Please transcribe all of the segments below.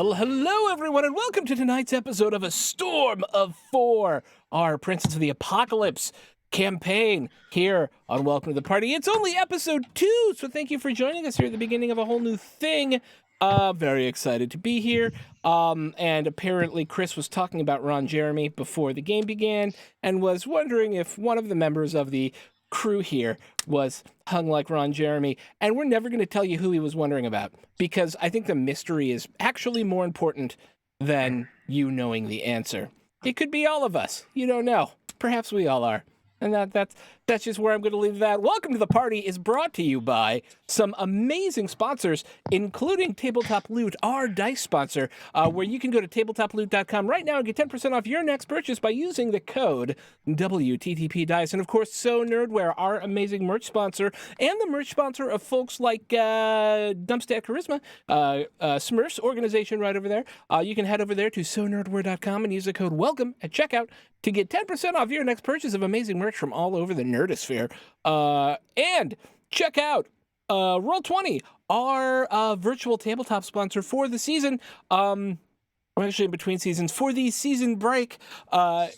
Well, hello everyone, and welcome to tonight's episode of A Storm of Four, our Princess of the Apocalypse campaign here on Welcome to the Party. It's only episode 2, so thank you for joining us here at the beginning of a whole new thing. Very excited to be here. And apparently Chris was talking about Ron Jeremy before the game began and was wondering if one of the members of the crew here was hung like Ron Jeremy, and we're never going to tell you who he was wondering about, because I think the mystery is actually more important than you knowing the answer. It could be all of us. You don't know. Perhaps we all are. And that's just where I'm going to leave that. Welcome to the Party is brought to you by some amazing sponsors, including Tabletop Loot, our dice sponsor, where you can go to tabletoploot.com right now and get 10% off your next purchase by using the code WTTPDice. And of course, So Nerdware, our amazing merch sponsor, and the merch sponsor of folks like Dumpstat Charisma, Smurfs organization right over there. You can head over there to sonerdware.com and use the code WELCOME at checkout to get 10% off your next purchase of amazing merch from all over the nerdosphere. And check out Roll20, our virtual tabletop sponsor for the season. Actually, in between seasons, for the season break,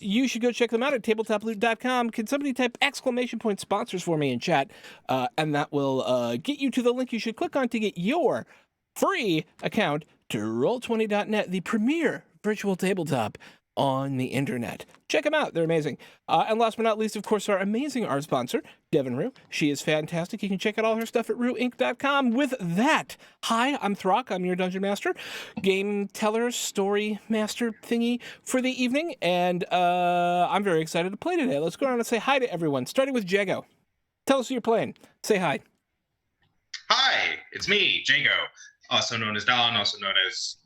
you should go check them out at tabletoploot.com. Can somebody type !sponsors for me in chat? And that will get you to the link you should click on to get your free account to Roll20.net, the premier virtual tabletop on the internet. Check them out. They're amazing. And last but not least, of course, our amazing art sponsor, Devin Rue. She is fantastic. You can check out all her stuff at rueinc.com. With that, hi, I'm Throck. I'm your Dungeon Master, Game Teller, Story Master thingy for the evening. And I'm very excited to play today. Let's go around and say hi to everyone, starting with Jago. Tell us who you're playing. Say hi. Hi, it's me, Jago, also known as Don, also known as...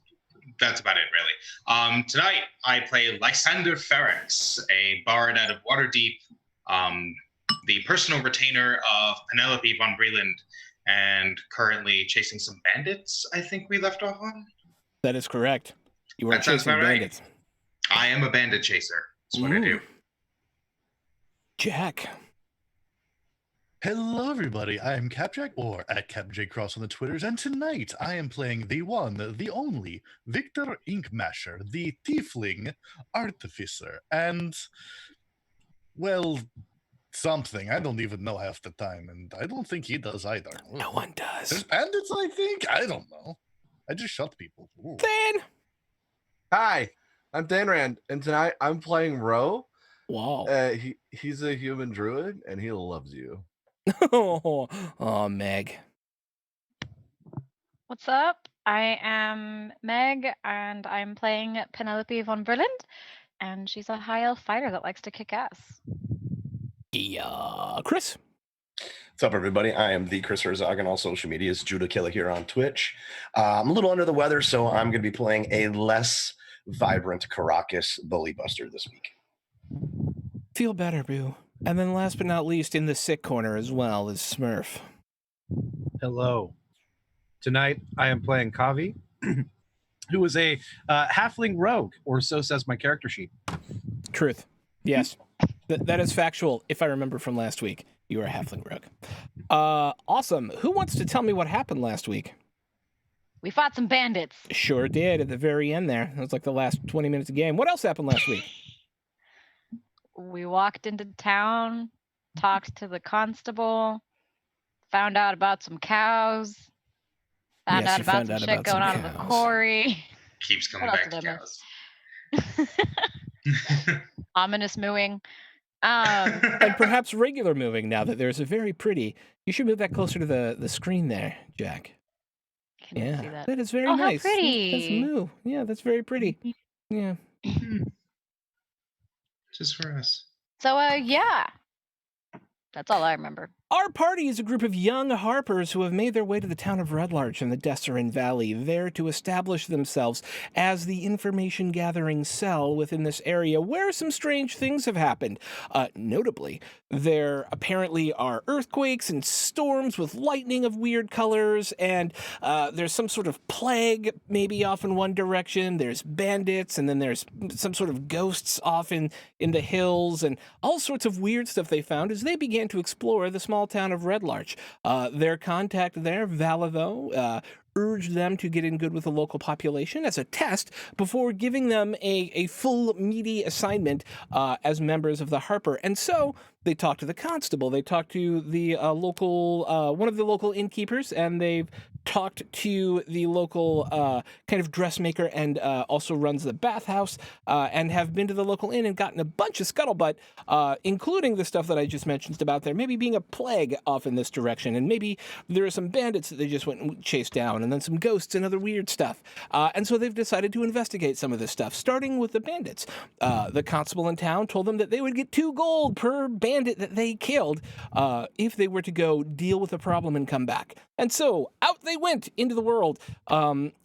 That's about it, really. Tonight, I play Lysander Ferex, a bard out of Waterdeep, the personal retainer of Penelope von Breland, and currently chasing some bandits, I think we left off on? That is correct. You are chasing bandits. Right. I am a bandit chaser. That's what I do. Jack. Hello, everybody. I am Capjack, or at CapJCross on the Twitters, and tonight I am playing the one, the only, Victor Inkmasher, the Tiefling Artificer, and, well, something. I don't even know half the time, and I don't think he does either. No one does. There's bandits, I think? I don't know. I just shot people. Ooh. Dan! Hi, I'm Dan Rand, and tonight I'm playing Ro. Wow. He's a human druid, and he loves you. Oh, Meg. What's up? I am Meg, and I'm playing Penelope von Breland, and she's a high elf fighter that likes to kick ass. Yeah, Chris. What's up, everybody? I am the Chris Herzog on all social medias, Judah Killer here on Twitch. I'm a little under the weather, so I'm going to be playing a less vibrant Caracas Bully Buster this week. Feel better, boo. And then last but not least, in the sick corner as well, is Smurf. Hello. Tonight, I am playing Kavi, who is a halfling rogue, or so says my character sheet. Truth. Yes. That is factual, if I remember from last week. You are a halfling rogue. Awesome. Who wants to tell me what happened last week? We fought some bandits. Sure did, at the very end there. It was like the last 20 minutes of game. What else happened last week? We walked into town, talked to the constable, found out about some cows, found out about some shit going on in the quarry. Keeps coming back to cows. Ominous mooing. And perhaps regular moving now that there's a very pretty... You should move that closer to the screen there, Jack. Can you see that? That is very nice. nice. How pretty. That's moo. Yeah, that's very pretty. Yeah. Just for us. So, yeah. That's all I remember. Our party is a group of young harpers who have made their way to the town of Red Larch in the Desserin Valley, there to establish themselves as the information-gathering cell within this area where some strange things have happened. Notably, there apparently are earthquakes and storms with lightning of weird colors, and there's some sort of plague maybe off in one direction. There's bandits, and then there's some sort of ghosts off in the hills, and all sorts of weird stuff they found as they began to explore the small town of Red Larch. Their contact there, Valavo, urged them to get in good with the local population as a test before giving them a full, meaty assignment as members of the Harper. And so they talked to the constable, they talked to the local, one of the local innkeepers, and they've talked to the local kind of dressmaker and also runs the bathhouse, and have been to the local inn and gotten a bunch of scuttlebutt, including the stuff that I just mentioned about there maybe being a plague off in this direction, and maybe there are some bandits that they just went and chased down, and then some ghosts and other weird stuff. And so they've decided to investigate some of this stuff, starting with the bandits. The constable in town told them that they would get 2 gold per bandit that they killed if they were to go deal with the problem and come back. And so out they went into the world,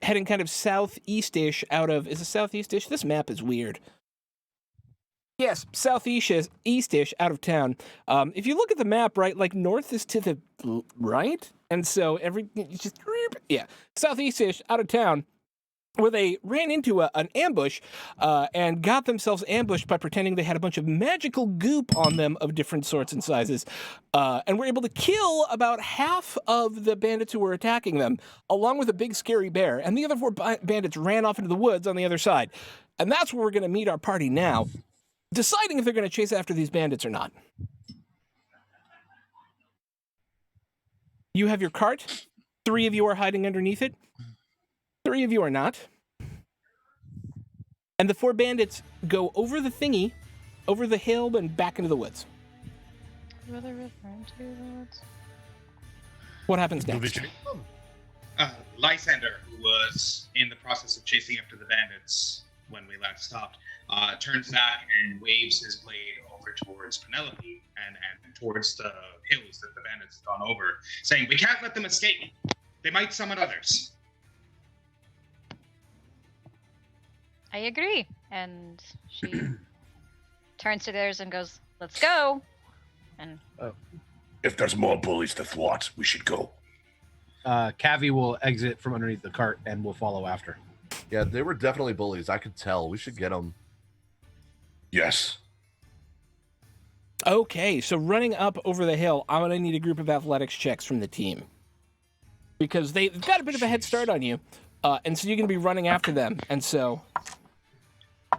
heading kind of southeast-ish out of... Is it southeast-ish? This map is weird. Yes, southeast-ish out of town. If you look at the map, right, like north is to the right, and so it's just, yeah, southeast-ish out of town, where they ran into an ambush and got themselves ambushed by pretending they had a bunch of magical goop on them of different sorts and sizes, and were able to kill about half of the bandits who were attacking them, along with a big scary bear, and the other 4 bandits ran off into the woods on the other side. And that's where we're going to meet our party now, deciding if they're going to chase after these bandits or not. You have your cart. 3 of you are hiding underneath it. 3 of you are not. And the 4 bandits go over the thingy, over the hill, and back into the woods. Over the river into the woods. What happens next? Lysander, who was in the process of chasing after the bandits when we last stopped, turns back and waves his blade over towards Penelope and towards the hills that the bandits have gone over, saying, "We can't let them escape. They might summon others." I agree. And she turns to theirs and goes, "Let's go." And If there's more bullies to thwart, we should go. Cavi will exit from underneath the cart and will follow after. Yeah, they were definitely bullies. I could tell. We should get them. Yes. Okay, so running up over the hill, I'm going to need a group of athletics checks from the team. Because they've got a bit of a head start on you. And so you're going to be running after them. And so...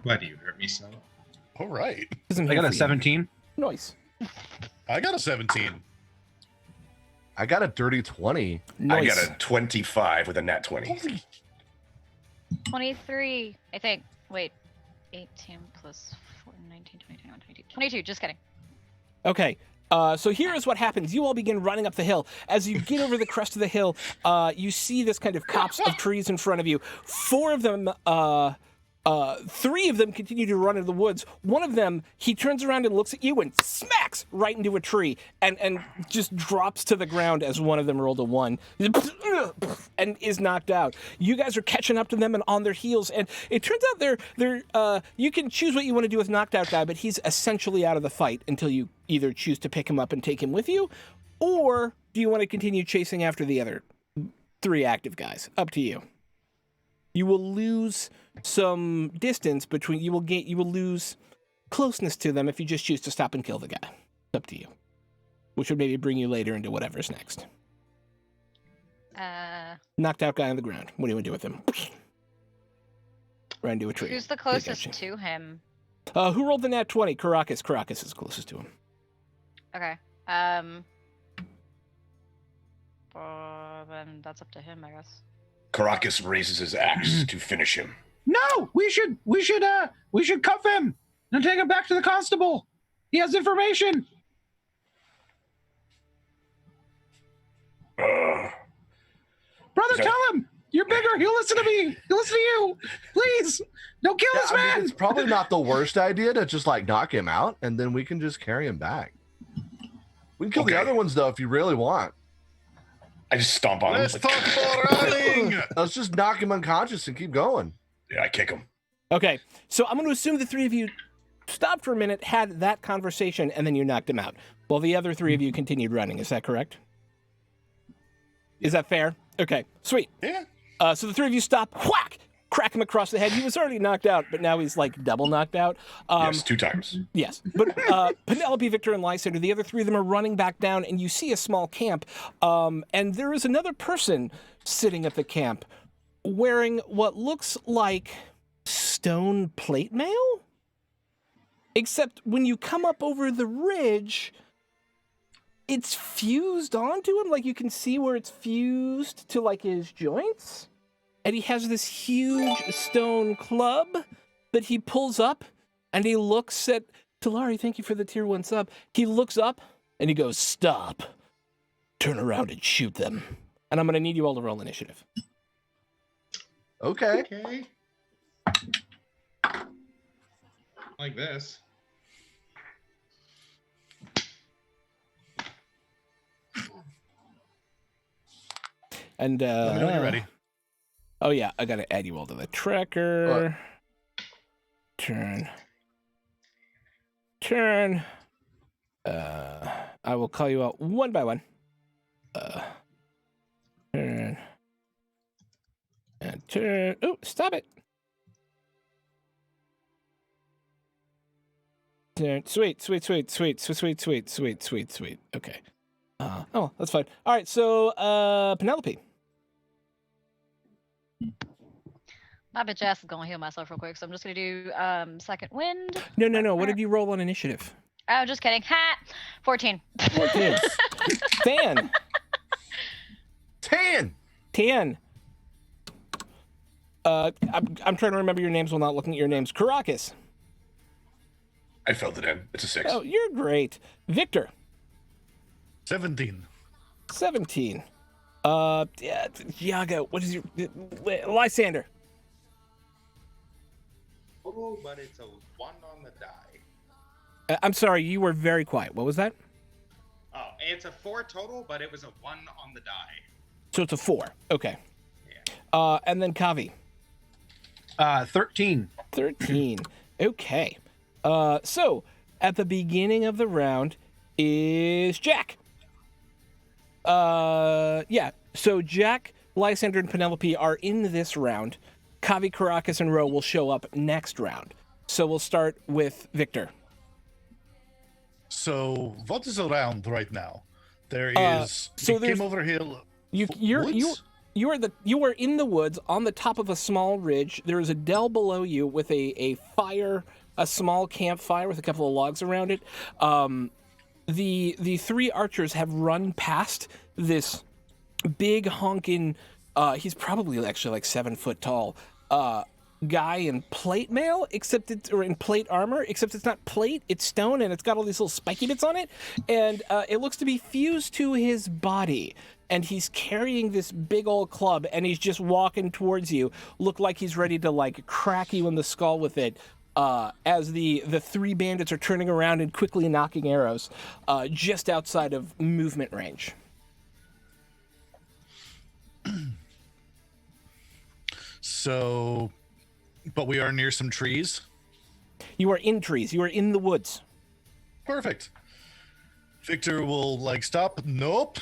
Why do you hurt me so? All right. I got a 17. Nice. I got a 17. I got a dirty 20. Nice. I got a 25 with a nat 20. 23, I think. Wait. 18 plus 4, 19, 20, 21, 22. 22, just kidding. Okay. So here is what happens. You all begin running up the hill. As you get over the crest of the hill, you see this kind of copse of trees in front of you. 4 of them, 3 of them continue to run into the woods. One of them, he turns around and looks at you and smacks right into a tree and just drops to the ground as one of them rolled a 1 and is knocked out. You guys are catching up to them and on their heels, and it turns out they're you can choose what you want to do with knocked out guy, but he's essentially out of the fight until you either choose to pick him up and take him with you, or do you want to continue chasing after the other 3 active guys? Up to you. You will lose some distance between. You will lose closeness to them if you just choose to stop and kill the guy. It's up to you. Which would maybe bring you later into whatever's next. Knocked out guy on the ground. What do you want to do with him? Right into a tree. Who's the closest to him? Who rolled the nat 20? Caracas. Caracas is closest to him. Okay. Then that's up to him, I guess. Caracas raises his axe to finish him. No, we should cuff him and take him back to the constable. He has information. Brother, tell him. You're bigger. He'll listen to me. He'll listen to you. Please, don't kill this man. It's probably not the worst idea to just like knock him out, and then we can just carry him back. We can kill the other ones though if you really want. I just stomp on him. Let's talk about running. Let's just knock him unconscious and keep going. Yeah, I kick him. Okay, so I'm going to assume the 3 of you stopped for a minute, had that conversation, and then you knocked him out, while the other 3 of you continued running. Is that correct? Is that fair? Okay, sweet. Yeah. So the 3 of you stop, whack, crack him across the head. He was already knocked out, but now he's like double knocked out. Yes, 2 times. Yes, but Penelope, Victor, and Lysander, the other 3 of them are running back down, and you see a small camp, and there is another person sitting at the camp wearing what looks like stone plate mail? Except when you come up over the ridge, it's fused onto him. Like, you can see where it's fused to, like, his joints. And he has this huge stone club that he pulls up, and he looks at Talari. Thank you for the tier 1 sub. He looks up, and he goes, "Stop. Turn around and shoot them." And I'm going to need you all to roll initiative. Okay. Okay. Like this. And Let me know when you're ready. Oh yeah, I gotta add you all to the tracker. Turn. I will call you out one by one. Turn. And turn. Oh, stop it. Turn. Sweet. Okay. Oh, that's fine. All right, so Penelope. My bitch ass is gonna heal myself real quick, so I'm just gonna do second wind. No. What did you roll on initiative? Oh, just kidding. Ha! 14. 14. Tan. 10. I'm trying to remember your names while not looking at your names. Caracas. I filled it in. It's a 6. Oh, you're great. Victor. 17. 17. Yago, what is your... Lysander. Oh, but it's a 1 on the die. I'm sorry, you were very quiet. What was that? Oh, it's a 4 total, but it was a 1 on the die. So it's a 4. Okay. Yeah. And then Kavi. 13. 13. Okay. So at the beginning of the round is Jack. Yeah. So Jack, Lysander, and Penelope are in this round. Kavi, Caracas, and Ro will show up next round. So we'll start with Victor. So what is around right now? There is. so you there's- came over here. You are in the woods on the top of a small ridge. There is a dell below you with a fire, a small campfire with a couple of logs around it. The 3 archers have run past this big honking. He's probably actually like 7 foot tall. Guy in plate mail, or in plate armor, except it's not plate, it's stone, and it's got all these little spiky bits on it, and it looks to be fused to his body, and he's carrying this big old club, and he's just walking towards you, look like he's ready to like crack you in the skull with it, as the 3 bandits are turning around and quickly knocking arrows, just outside of movement range. So, but we are near some trees. You are in trees. You are in the woods. Perfect. Victor will like stop. Nope.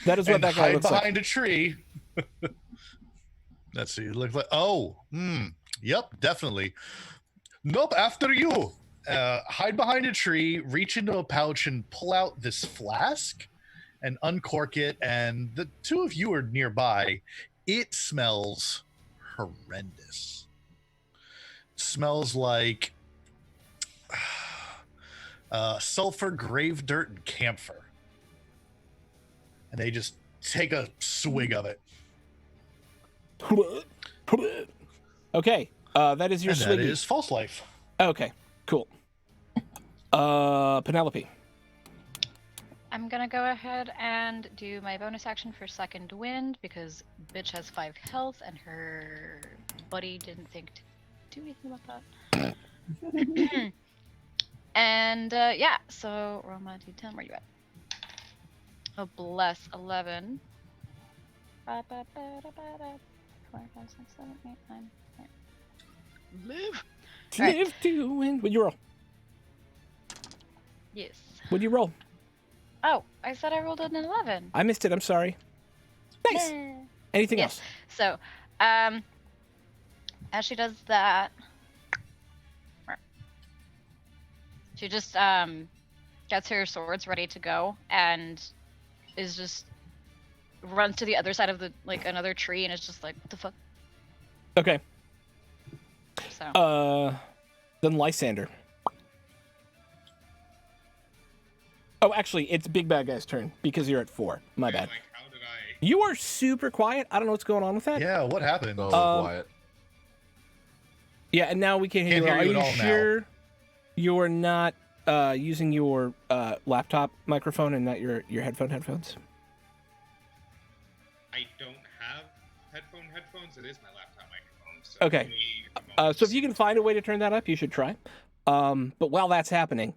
That is what and that guy hide looks behind like. a tree. Let's see. Look like. Oh. Yep. Definitely. Nope. After you. Hide behind a tree. Reach into a pouch and pull out this flask, and uncork it. And the 2 of you are nearby. It smells horrendous. It smells like sulfur, grave dirt, and camphor. And they just take a swig of it. Okay, that is your And swiggy. that is false life. Okay, cool. Penelope. I'm gonna go ahead and do my bonus action for second wind because bitch has 5 health and her buddy didn't think to do anything about that. And yeah, so roll my d10. Where you at? Oh, bless. 11. 4, 5, 6, 7, 8, 9, 10. Live. Right. Live to win. What'd you roll? Yes. What'd you roll? Oh, I said I rolled an 11. I missed it. I'm sorry. Nice. Yeah. Anything Yes. else? So, As she does that, she just gets her swords ready to go and is just runs to the other side of the another tree and is just like, what the fuck? Okay. So. Then Lysander. Oh, actually, it's Big Bad Guy's turn because you're at 4. My bad. Like, how did I? You are super quiet. I don't know what's going on with that. Yeah, what happened? So Um, quiet. Yeah, and now we can't hear Can't you. hear you Are at you all now. sure you're not using your laptop microphone and not your headphones? I don't have headphones. It is my laptop microphone. So Okay. give me a moment. So if you can find a way to turn that up, you should try. But while that's happening,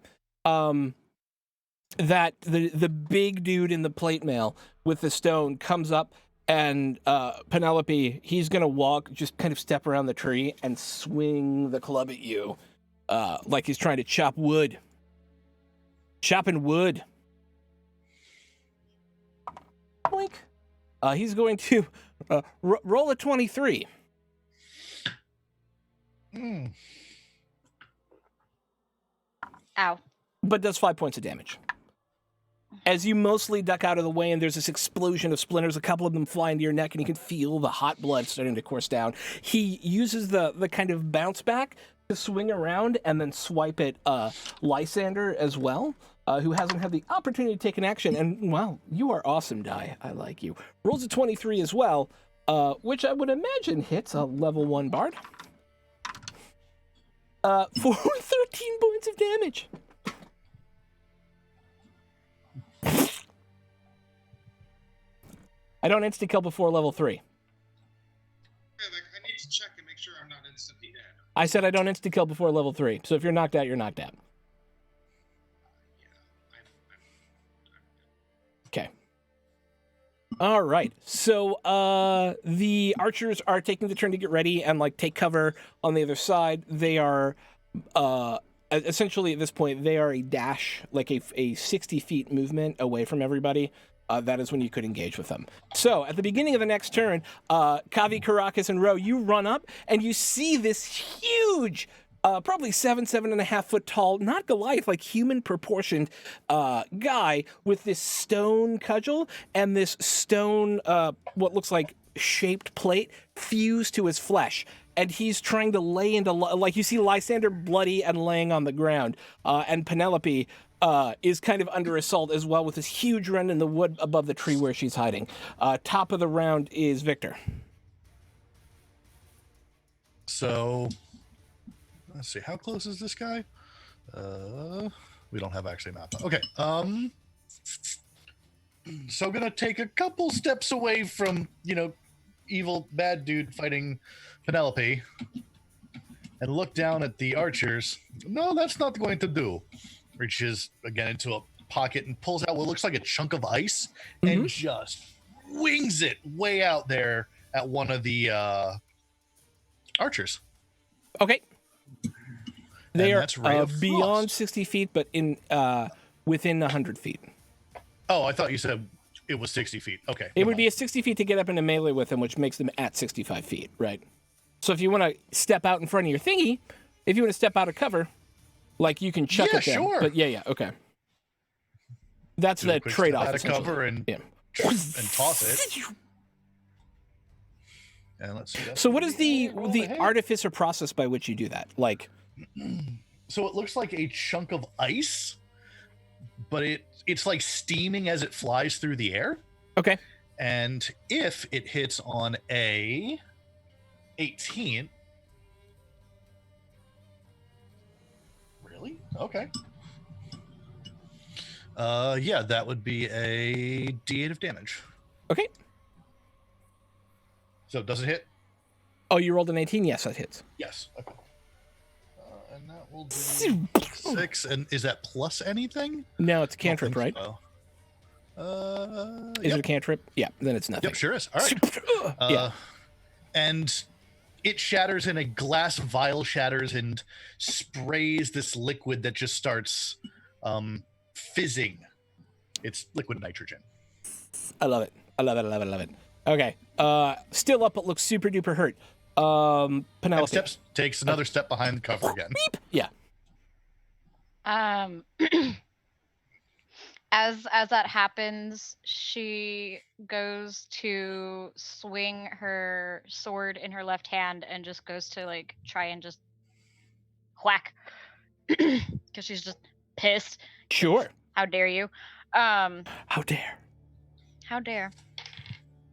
that the big dude in the plate mail with the stone comes up, and Penelope, he's gonna walk, just kind of step around the tree and swing the club at you, like he's trying to chop wood. Chopping wood. Boink. He's going to roll a 23. Ow. But does 5 points of damage. As you mostly duck out of the way, and there's this explosion of splinters, a couple of them fly into your neck, and you can feel the hot blood starting to course down. He uses the kind of bounce back to swing around and then swipe at Lysander as well, who hasn't had the opportunity to take an action. And, wow, you are awesome, Die. I like you. Rolls a 23 as well, which I would imagine hits a level 1 bard. For 13 points of damage. I don't insta-kill before level 3. Yeah, like, I need to check and make sure I'm not instantly dead. I said I don't insta-kill before level 3. So if you're knocked out, you're knocked out. Okay. All right. So the archers are taking the turn to get ready and take cover on the other side. They are essentially at this point they are a dash, like a 60 feet movement away from everybody. That is when you could engage with them. So at the beginning of the next turn, Kavi, Caracas, and Ro, you run up and you see this huge, probably 7.5 foot tall, not Goliath, like human proportioned guy with this stone cudgel and this stone, what looks like shaped plate fused to his flesh. And he's trying to lay into, like you see Lysander bloody and laying on the ground. And Penelope is kind of under assault as well with this huge rend in the wood above the tree where she's hiding. Top of the round is Victor. So, let's see. How close is this guy? We don't have actually a map. Okay. So gonna take a couple steps away from, evil bad dude fighting Penelope and look down at the archers. No, that's not going to do. Reaches again into a pocket and pulls out what looks like a chunk of ice and just wings it way out there at one of the archers. Okay. They And are that's Ray of beyond Frost. 60 feet, but in within 100 feet. Oh, I thought you said it was 60 feet. Okay. It would be a 60 feet to get up into melee with them, which makes them at 65 feet, right? So if you want to step out in front of your thingy, if you want to step out of cover, you can chuck Yeah, it down. sure. But yeah, okay. That's Do a the quick trade-off. step out of essentially. cover and Yeah. and toss it. And let's see. So what is the Roll ahead. artificer process by which you do that? So it looks like a chunk of ice, but it's like steaming as it flies through the air. Okay. And if it hits on a 18, really? Okay. Yeah, that would be a D8 of damage. Okay. So does it hit? Oh, you rolled an 18? Yes, that hits. Yes. Okay. And that will be 6. And is that plus anything? No, it's a I don't cantrip, think right? so. Is Yep. it a cantrip? Yeah, then it's nothing. Yep, sure is. All right. Yeah. And it shatters, and a glass vial shatters and sprays this liquid that just starts fizzing. It's liquid nitrogen. I love it. I love it. I love it. I love it. Okay. Still up, but looks super duper hurt. And Penelope. takes another step behind the cover again. Yeah. As that happens, she goes to swing her sword in her left hand and just goes to like try and just whack because she's just pissed. Sure. How dare you? How dare? How dare?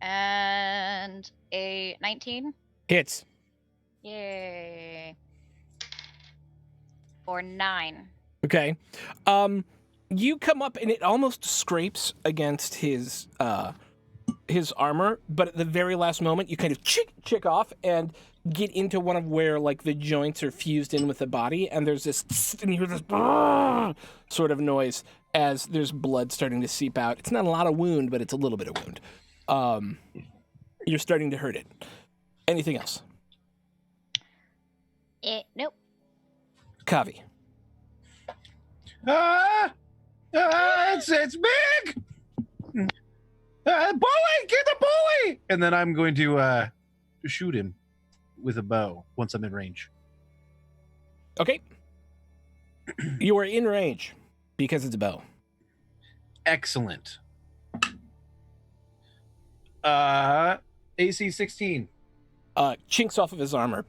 And a 19. Hits. Yay. For 9. Okay. You come up and it almost scrapes against his armor, but at the very last moment you kind of chick off and get into one of where like the joints are fused in with the body, and there's this and you hear this sort of noise as there's blood starting to seep out. It's not a lot of wound, but it's a little bit of wound. You're starting to hurt it. Anything else? Nope. Kavi. It's big. Bully, get the bully! And then I'm going to shoot him with a bow once I'm in range. Okay. You are in range because it's a bow. Excellent. AC 16. Chinks off of his armor.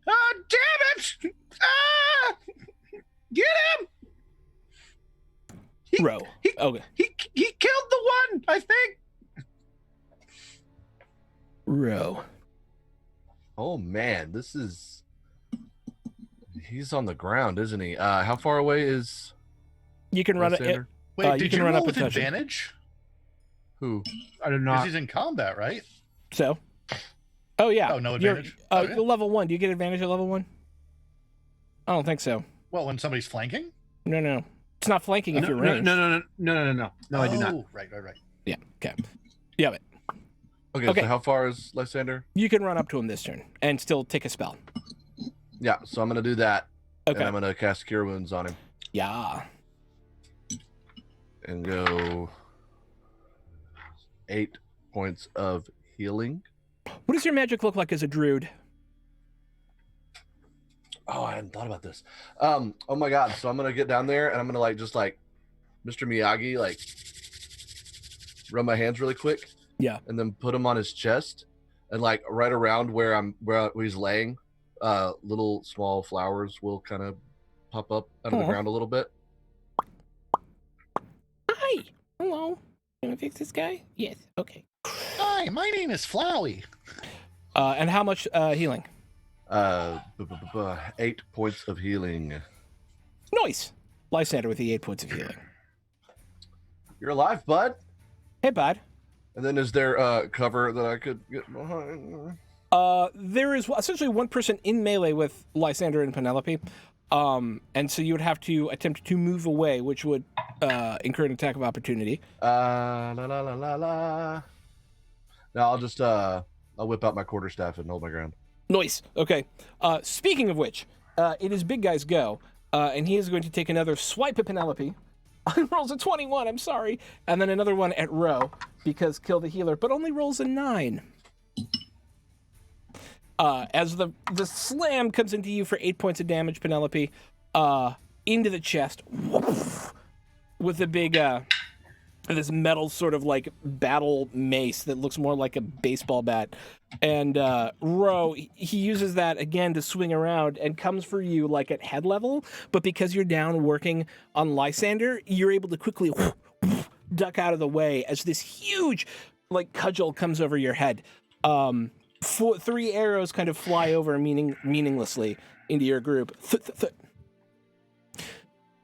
Ah, damn it! Ah! Get him! Row. Okay. He killed the one, I think. Row. Oh man, he's on the ground, isn't he? How far away is You can run it. Lysander? Wait, you did can you run roll up with and touch him. advantage? Who? I did Because not. he's in combat, right? So. Oh yeah. Oh, no You're- advantage? Okay. Level 1. Do you get advantage at level 1? I don't think so. Well, when somebody's flanking? No. It's not flanking if No, you're no, ranged. no. No, I do not. Oh, right. Yeah. Okay. Yeah, but Okay, Okay. so how far is Lysander? you can run up to him this turn and still take a spell. Yeah, so I'm gonna do that. Okay. And I'm gonna cast Cure Wounds on him Yeah. and go 8 points of healing. What does your magic look like as a druid? Oh, I hadn't thought about this. Oh my god! So I'm gonna get down there and I'm gonna like Mr. Miyagi, like run my hands really quick. Yeah. And then put him on his chest, and like right around where he's laying, little small flowers will kind of pop up out of the Aw. ground a little bit. Hi. Hello. Can I fix this guy? Yes. Okay. Hi, my name is Flowey. And how much healing? 8 points of healing. Nice. Lysander with the 8 points of healing. You're alive, bud. Hey, bud. And then is there cover that I could get behind? There is essentially one person in melee with Lysander and Penelope. And so you would have to attempt to move away, which would incur an attack of opportunity. La la la la la. Now I'll just I'll whip out my quarterstaff and hold my ground. Nice. Okay. Speaking of which, it is Big Guy's go, and he is going to take another swipe at Penelope. Rolls a 21, I'm sorry. And then another one at Row, because kill the healer, but only rolls a 9. As the slam comes into you for 8 points of damage, Penelope, into the chest, with a big, this metal sort of like battle mace that looks more like a baseball bat. And Row, he uses that again to swing around and comes for you like at head level, but because you're down working on Lysander, you're able to quickly duck out of the way as this huge like cudgel comes over your head. 3 arrows kind of fly over meaninglessly into your group.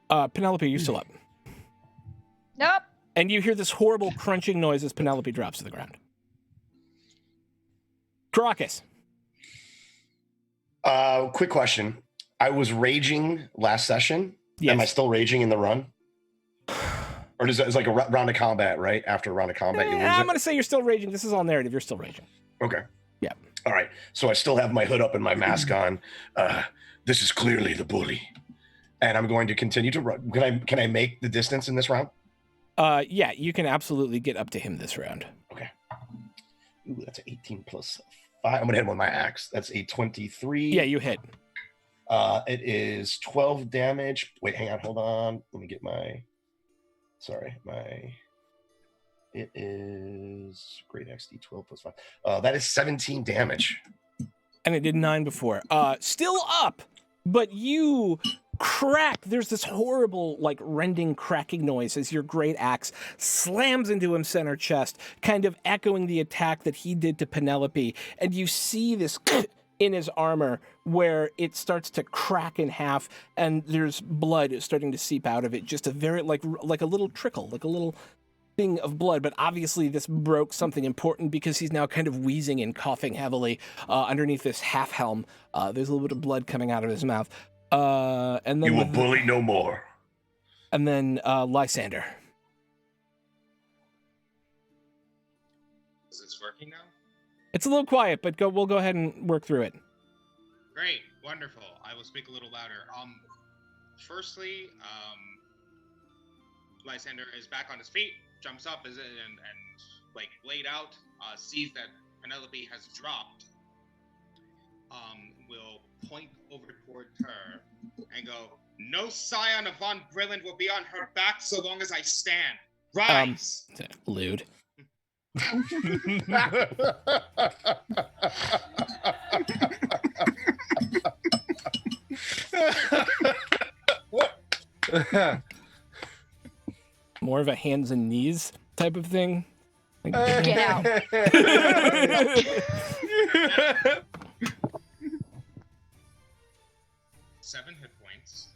Penelope, are you still up? Nope. And you hear this horrible crunching noise as Penelope drops to the ground. Caracas. Quick question. I was raging last session. Yes. Am I still raging in the run? Or is it like a round of combat, right? After a round of combat, you lose I'm it? going to say you're still raging. This is all narrative. You're still raging. Okay. Yeah. All right. So I still have my hood up and my mask on. This is clearly the bully. And I'm going to continue to run. Can I make the distance in this round? Yeah, you can absolutely get up to him this round. Okay. Ooh, that's an 18 plus 5. I'm gonna hit him with my axe. That's a 23. Yeah, you hit. It is 12 damage. Wait, hang on, hold on. Let me get my. Sorry, my. It is great XD 12 plus 5. That is 17 damage. And it did 9 before. Still up, but you crack. There's this horrible, like, rending, cracking noise as your great axe slams into him center chest, kind of echoing the attack that he did to Penelope. And you see this in his armor where it starts to crack in half, and there's blood starting to seep out of it. Just a very, like a little trickle, like a little thing of blood, but obviously this broke something important because he's now kind of wheezing and coughing heavily underneath this half helm. There's a little bit of blood coming out of his mouth. And then you will bully no more. And then Lysander. Is this working now? It's a little quiet, but we'll go ahead and work through it. Great, wonderful. I will speak a little louder. Firstly, Lysander is back on his feet, jumps up and like laid out, sees that Penelope has dropped. Will point over toward her and go, "No scion of von Brilland will be on her back so long as I stand. Rise!" Lewd. More of a hands and knees type of thing. Like, Get out. 7 hit points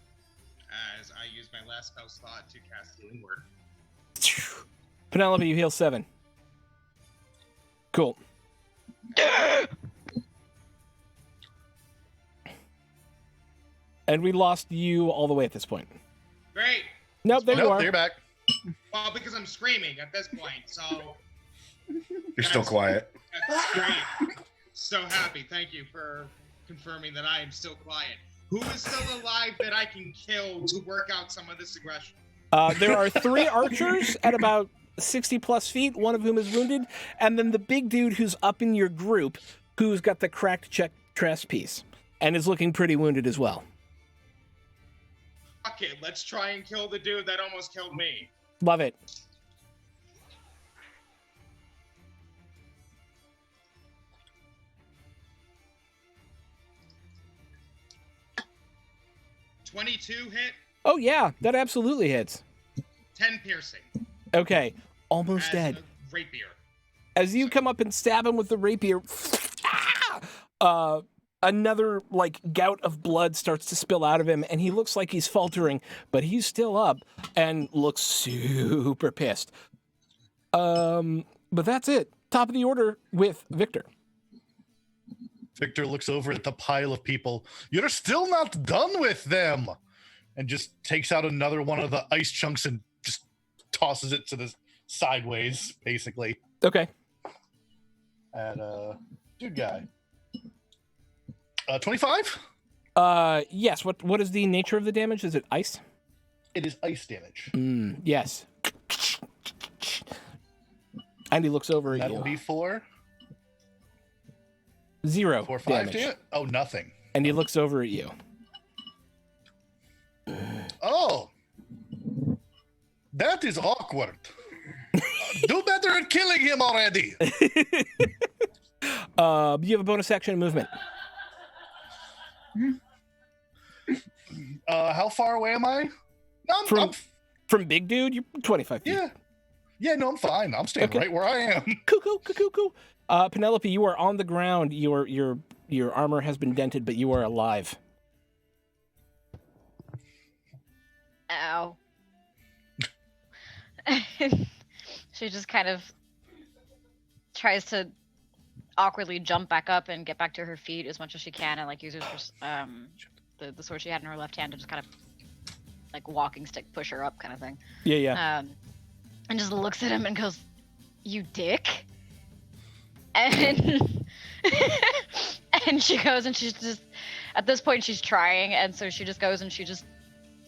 as I use my last spell slot to cast Healing Word. Penelope, you heal 7. Cool. And we lost you all the way at this point. Great. Nope, there you are. You're back. Well, because I'm screaming at this point, so You're still quiet. that's great. So happy. Thank you for confirming that I am still quiet. Who is still alive that I can kill to work out some of this aggression? There are 3 archers at about 60 plus feet, one of whom is wounded, and then the big dude who's up in your group, who's got the cracked chest piece, and is looking pretty wounded as well. Fuck it, let's try and kill the dude that almost killed me. Love it. $22 hit, Oh yeah, that absolutely hits. 10 piercing. Okay, almost As dead. a rapier. As you come up and stab him with the rapier, another like gout of blood starts to spill out of him, and he looks like he's faltering, but he's still up and looks super pissed. But that's it. Top of the order with Victor. Victor looks over at the pile of people. You're still not done with them. And just takes out another one of the ice chunks and just tosses it to the sideways, basically. Okay. At dude guy. 25? Yes. What is the nature of the damage? Is it ice? It is ice damage. Yes. And he looks over at That'll you. be for 0 5 damage. to it? Oh, nothing. And he looks over at you. Oh. That is awkward. Do better at killing him already. You have a bonus action and movement. How far away am I? From Big Dude, you're 25 feet. Yeah. Yeah, no, I'm fine. I'm staying Okay. right where I am. Cuckoo. Penelope, you are on the ground. Your armor has been dented, but you are alive. Ow. She just kind of tries to awkwardly jump back up and get back to her feet as much as she can, and like uses her, the sword she had in her left hand to just kind of like walking stick push her up kind of thing. Yeah. And just looks at him and goes, "You dick." And and she goes and she's just, at this point she's trying, and so she just goes and she just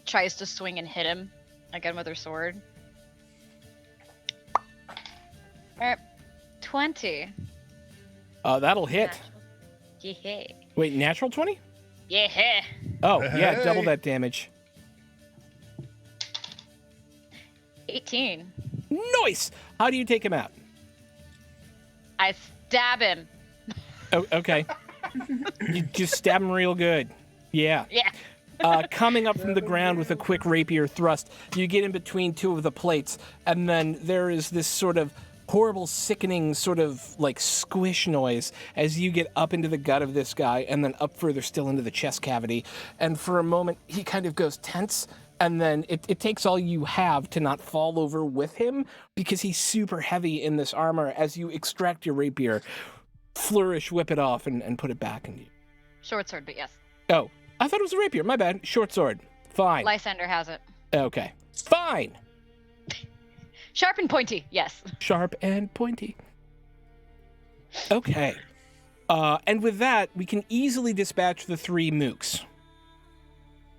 tries to swing and hit him again with her sword. 20. That'll hit. Yeah. Wait, natural 20? Yeah. Oh, yeah, Hey. double that damage. 18. Nice! How do you take him out? I stab him. Oh, okay. You just stab him real good. Yeah. Yeah. Coming up from the ground with a quick rapier thrust, you get in between two of the plates, and then there is this sort of horrible, sickening sort of like squish noise as you get up into the gut of this guy and then up further still into the chest cavity. And for a moment, he kind of goes tense, and then it takes all you have to not fall over with him because he's super heavy in this armor as you extract your rapier, flourish, whip it off, and put it back in you. Short sword, but yes. Oh, I thought it was a rapier. My bad. Short sword. Fine. Lysander has it. Okay. Fine. Sharp and pointy, yes. Sharp and pointy. Okay. And with that, we can easily dispatch the 3 mooks.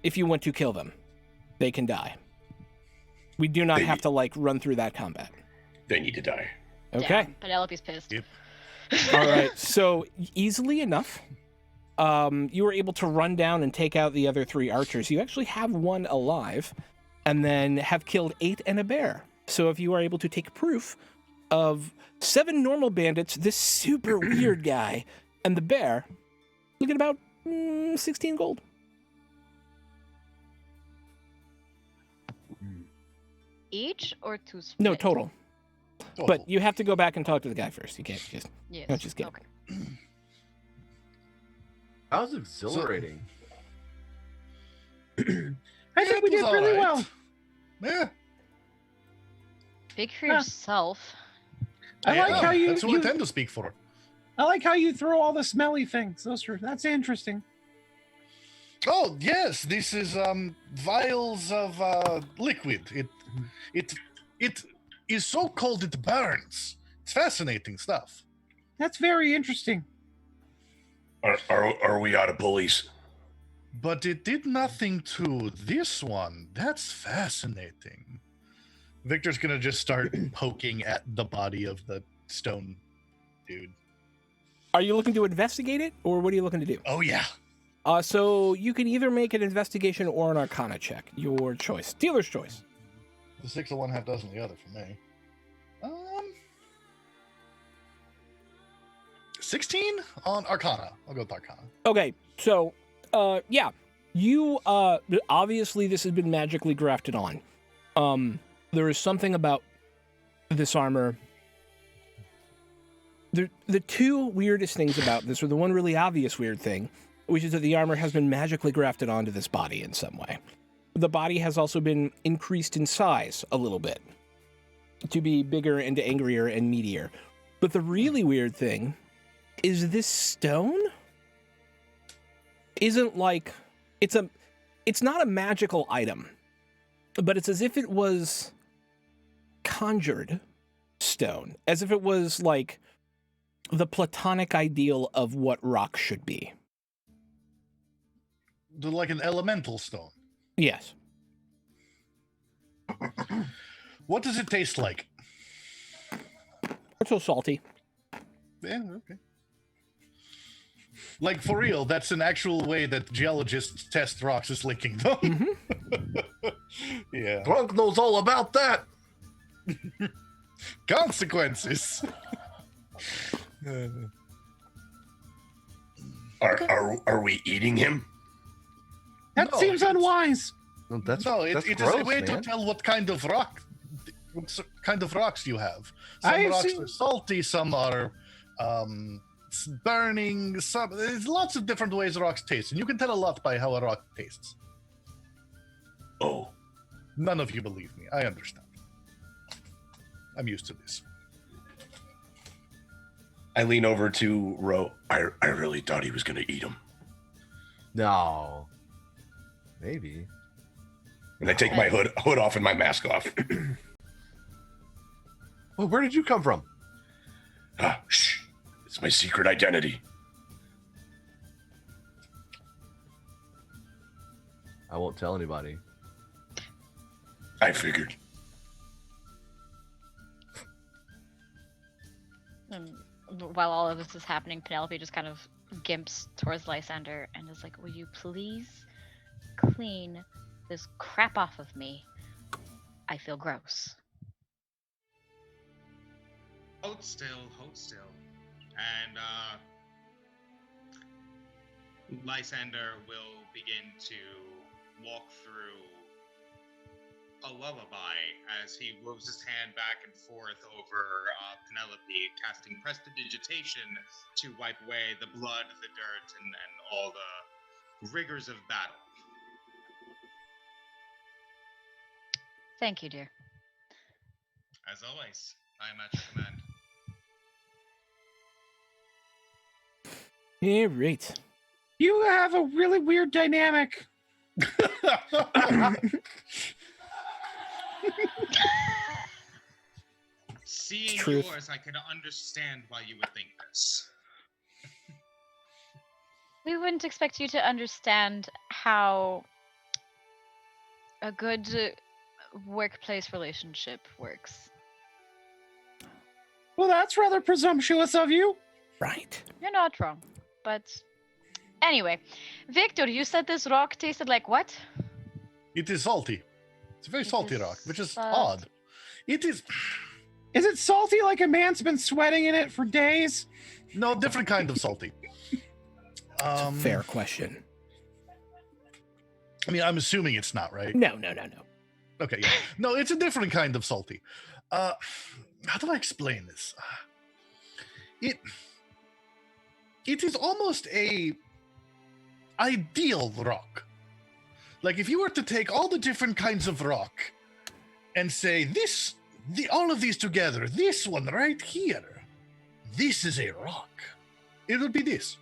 If you want to kill them, they can die. We do not have to, run through that combat. They need to die. Okay. Yeah, Penelope's pissed. Yep. All right. So, easily enough, you were able to run down and take out the other 3 archers. You actually have 1 alive, and then have killed 8 and a bear. So if you are able to take proof of 7 normal bandits, this super weird guy, and the bear, look at about 16 gold. Each or 2 split? No, total. But you have to go back and talk to the guy first. You can't just... Yes. don't just get... Okay. That was exhilarating. I think we did was really alright. well. Yeah. Speak for Huh. yourself. I like how you, That's who you I tend to speak for. I like how you throw all the smelly things. That's interesting. Oh yes, this is vials of liquid. It is so cold it burns. It's fascinating stuff. That's very interesting. Are we out of bullies? But it did nothing to this one. That's fascinating. Victor's gonna just start poking at the body of the stone dude. Are you looking to investigate it, or what are you looking to do? Oh yeah. So you can either make an investigation or an arcana check. Your choice. Dealer's choice. The 6 of one, half dozen the other for me. 16 on Arcana. I'll go with Arcana. Okay, so, yeah. You, obviously this has been magically grafted on. There is something about this armor. The 2 weirdest things about this, or the one really obvious weird thing, which is that the armor has been magically grafted onto this body in some way. The body has also been increased in size a little bit to be bigger and angrier and meatier. But the really weird thing is this stone isn't like it's not a magical item, but it's as if it was conjured stone, as if it was like the platonic ideal of what rock should be. Like an elemental stone. Yes. What does it taste like? It's so salty. Yeah, okay. Like for real, that's an actual way that geologists test rocks, is licking them. Mm-hmm. Yeah. Grunk knows all about that. Consequences. Are we eating him? That No, seems it's- unwise. No, that's No, that's it gross, is a way man. to tell what kind of rocks you have. Some I've rocks seen- are salty, some are burning. There's lots of different ways rocks taste, and you can tell a lot by how a rock tastes. Oh, None of you believe me. I understand. I'm used to this. I lean over to Ro. I really thought he was going to eat him. No. Maybe. And I take my hood off and my mask off. Well, where did you come from? Shh. It's my secret identity. I won't tell anybody. I figured. while all of this is happening, Penelope just kind of gimps towards Lysander and is like, "Will you please clean this crap off of me? I feel gross." Hold still. And Lysander will begin to walk through a lullaby as he moves his hand back and forth over Penelope, casting prestidigitation to wipe away the blood, the dirt, and all the rigors of battle. Thank you, dear. As always, I am at your command. Yeah, right. You have a really weird dynamic. Seeing Truth. yours, I can understand why you would think this. We wouldn't expect you to understand how a good workplace relationship works. Well, that's rather presumptuous of you. Right. You're not wrong. But anyway, Victor, you said this rock tasted like what? It is salty. It's a very salty is rock, which is salt. odd. It is Is it salty like a man's been sweating in it for days? no different kind of salty. It's a fair question. I mean, I'm assuming it's not, right? No. Okay, yeah. No, it's a different kind of salty. How do I explain this? It is almost a ideal rock. Like if you were to take all the different kinds of rock and say all of these together, this one right here, this is a rock. It would be this.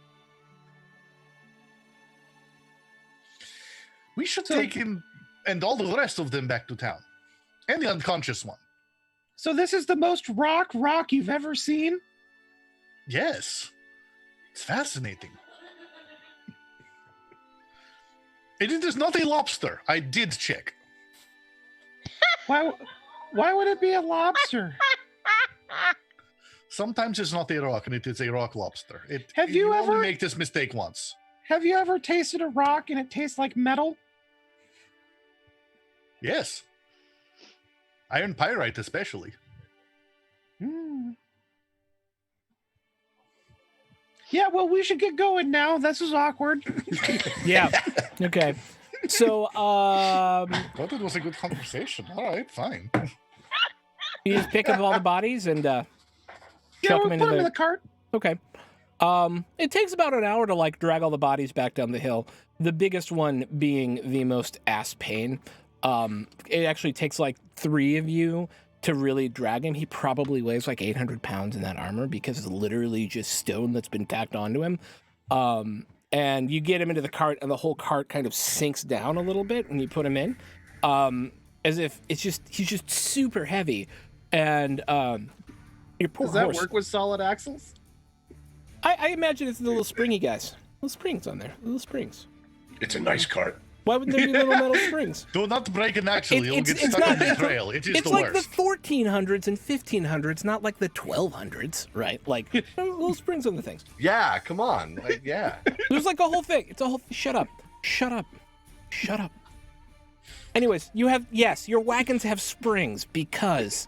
We should take him and all the rest of them back to town. And the unconscious one. So this is the most rock you've ever seen? Yes. It's fascinating. It is not a lobster. I did check. Why would it be a lobster? Sometimes it's not a rock and it is a rock lobster. Have you only ever- make this mistake once? Have you ever tasted a rock and it tastes like metal? Yes. Iron pyrite especially. Hmm. Yeah, well, we should get going now. This is awkward. Yeah. Okay. So, Thought it was a good conversation. All right, fine. you just pick up all the bodies and Yeah, chuck we'll them into put them in the cart. Okay. It takes about an hour to like drag all the bodies back down the hill. The biggest one being the most ass pain. It actually takes like 3 of you to really drag him. He probably weighs like 800 pounds in that armor because it's literally just stone that's been tacked onto him. And you get him into the cart and the whole cart kind of sinks down a little bit when you put him in. As if he's just super heavy. And your poor Does that horse. work with solid axles? I imagine it's the little springy guys. Little springs on there. Little springs. It's a nice cart. Why wouldn't there be little metal springs? Do not break an axle. You'll get it's stuck not- on the it's- trail. It is It's the like worst. the 1400s and 1500s, not like the 1200s, right? Like little springs on the things. Yeah, come on. Like, yeah. There's like a whole thing. It's a whole. Shut up. Anyways, your wagons have springs because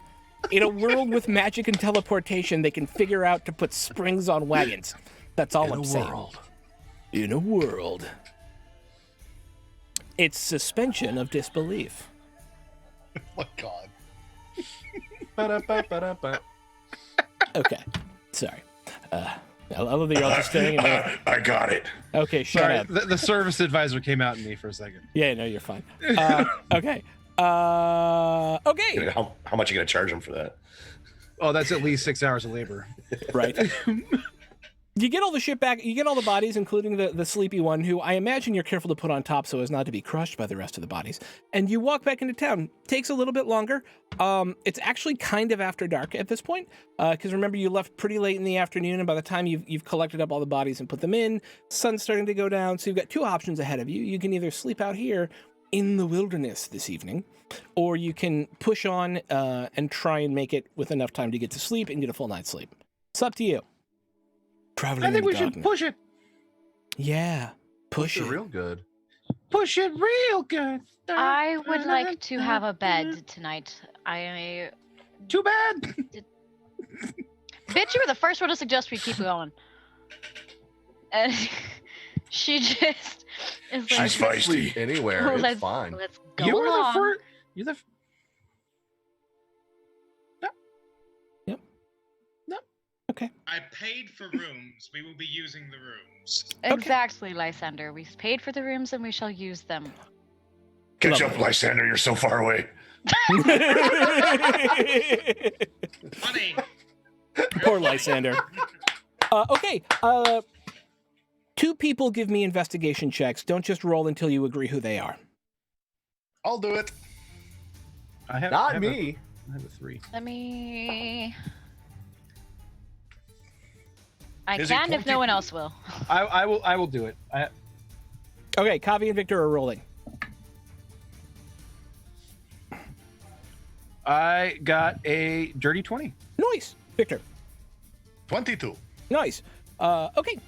in a world with magic and teleportation, they can figure out to put springs on wagons. That's all I'm saying. In a world. It's suspension of disbelief. Oh my God. Ba-da-ba-ba-da-ba. Okay. Sorry. I love that you're all just staring at me. I got it. Okay, shut Sorry, up. the service advisor came out in me for a second. Yeah, no, you're fine. Okay. Okay. How much are you gonna charge him for that? Oh, that's at least 6 hours of labor. Right. You get all the shit back. You get all the bodies, including the sleepy one, who I imagine you're careful to put on top so as not to be crushed by the rest of the bodies. And you walk back into town. Takes a little bit longer. It's actually kind of after dark at this point, because remember you left pretty late in the afternoon, and by the time you've collected up all the bodies and put them in, sun's starting to go down. So you've got 2 options ahead of you. You can either sleep out here in the wilderness this evening, or you can push on and try and make it with enough time to get to sleep and get a full night's sleep. It's up to you. Traveling I think in we the should garden. push it. Yeah, push It's it. real good. Push it real good. I would like to have a bed tonight. I Too bad. bitch, you were the first one to suggest we keep going. And she just is She's like, I can sleep feisty. anywhere. It's let's, fine. let's go You were the along. first. You're the. I paid for rooms. We will be using the rooms. Exactly, Lysander. We paid for the rooms and we shall use them. Catch Lovely. up, Lysander. You're so far away. Honey. Poor Lysander. Okay. 2 people give me investigation checks. Don't just roll until you agree who they are. I'll do it. I have. Not I have me. I have a 3. Let me. I Is it can if no 20? one else will. I will. I will do it. Okay, Kavi and Victor are rolling. I got a dirty 20. Nice. Victor. 22. Nice. Okay.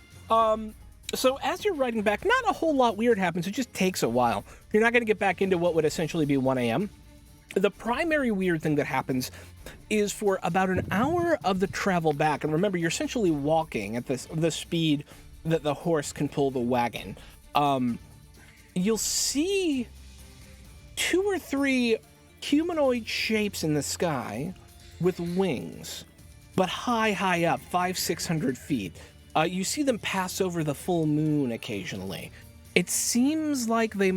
So as you're riding back, not a whole lot weird happens. It just takes a while. You're not going to get back into what would essentially be 1 a.m. The primary weird thing that happens is for about an hour of the travel back, and remember, you're essentially walking at the speed that the horse can pull the wagon. You'll see 2 or 3 humanoid shapes in the sky with wings, but high up, 500-600 feet. You see them pass over the full moon occasionally. It seems like they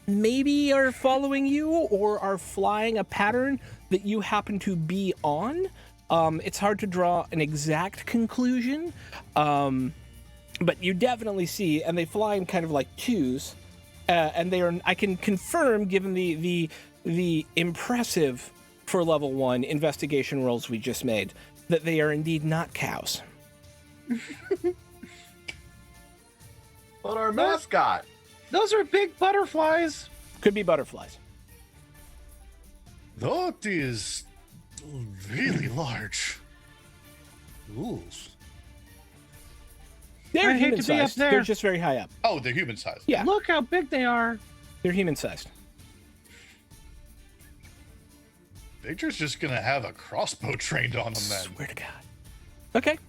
maybe are following you or are flying a pattern that you happen to be on. It's hard to draw an exact conclusion, but you definitely see, and they fly in kind of like twos, and they are. I can confirm, given the impressive for level 1 investigation rolls we just made, that they are indeed not cows. But our mascot. Those are big butterflies. Could be butterflies. That is really large. Ooh. They're I hate human to be up sized. They're there. just very high up. Oh, they're human sized. Yeah. Look how big they are. They're human sized. Victor's just gonna have a crossbow trained on them then. Swear to God. Okay.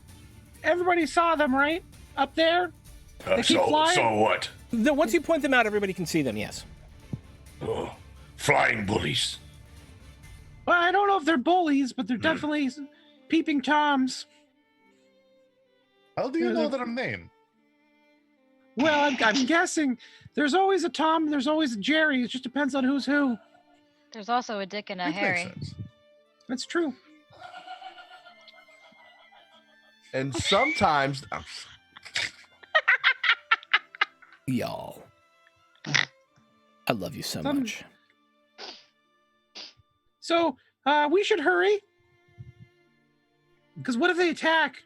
Everybody saw them, right? Up there. They keep flying? So what? Once you point them out, everybody can see them. Yes. Oh, flying bullies. Well, I don't know if they're bullies, but they're definitely peeping toms. How do you know their name? Well, I'm guessing there's always a Tom, there's always a Jerry. It just depends on who's who. There's also a Dick and a Which Harry. makes sense. That's true. And sometimes Y'all. I love you so Some- much. So we should hurry. Because what if they attack?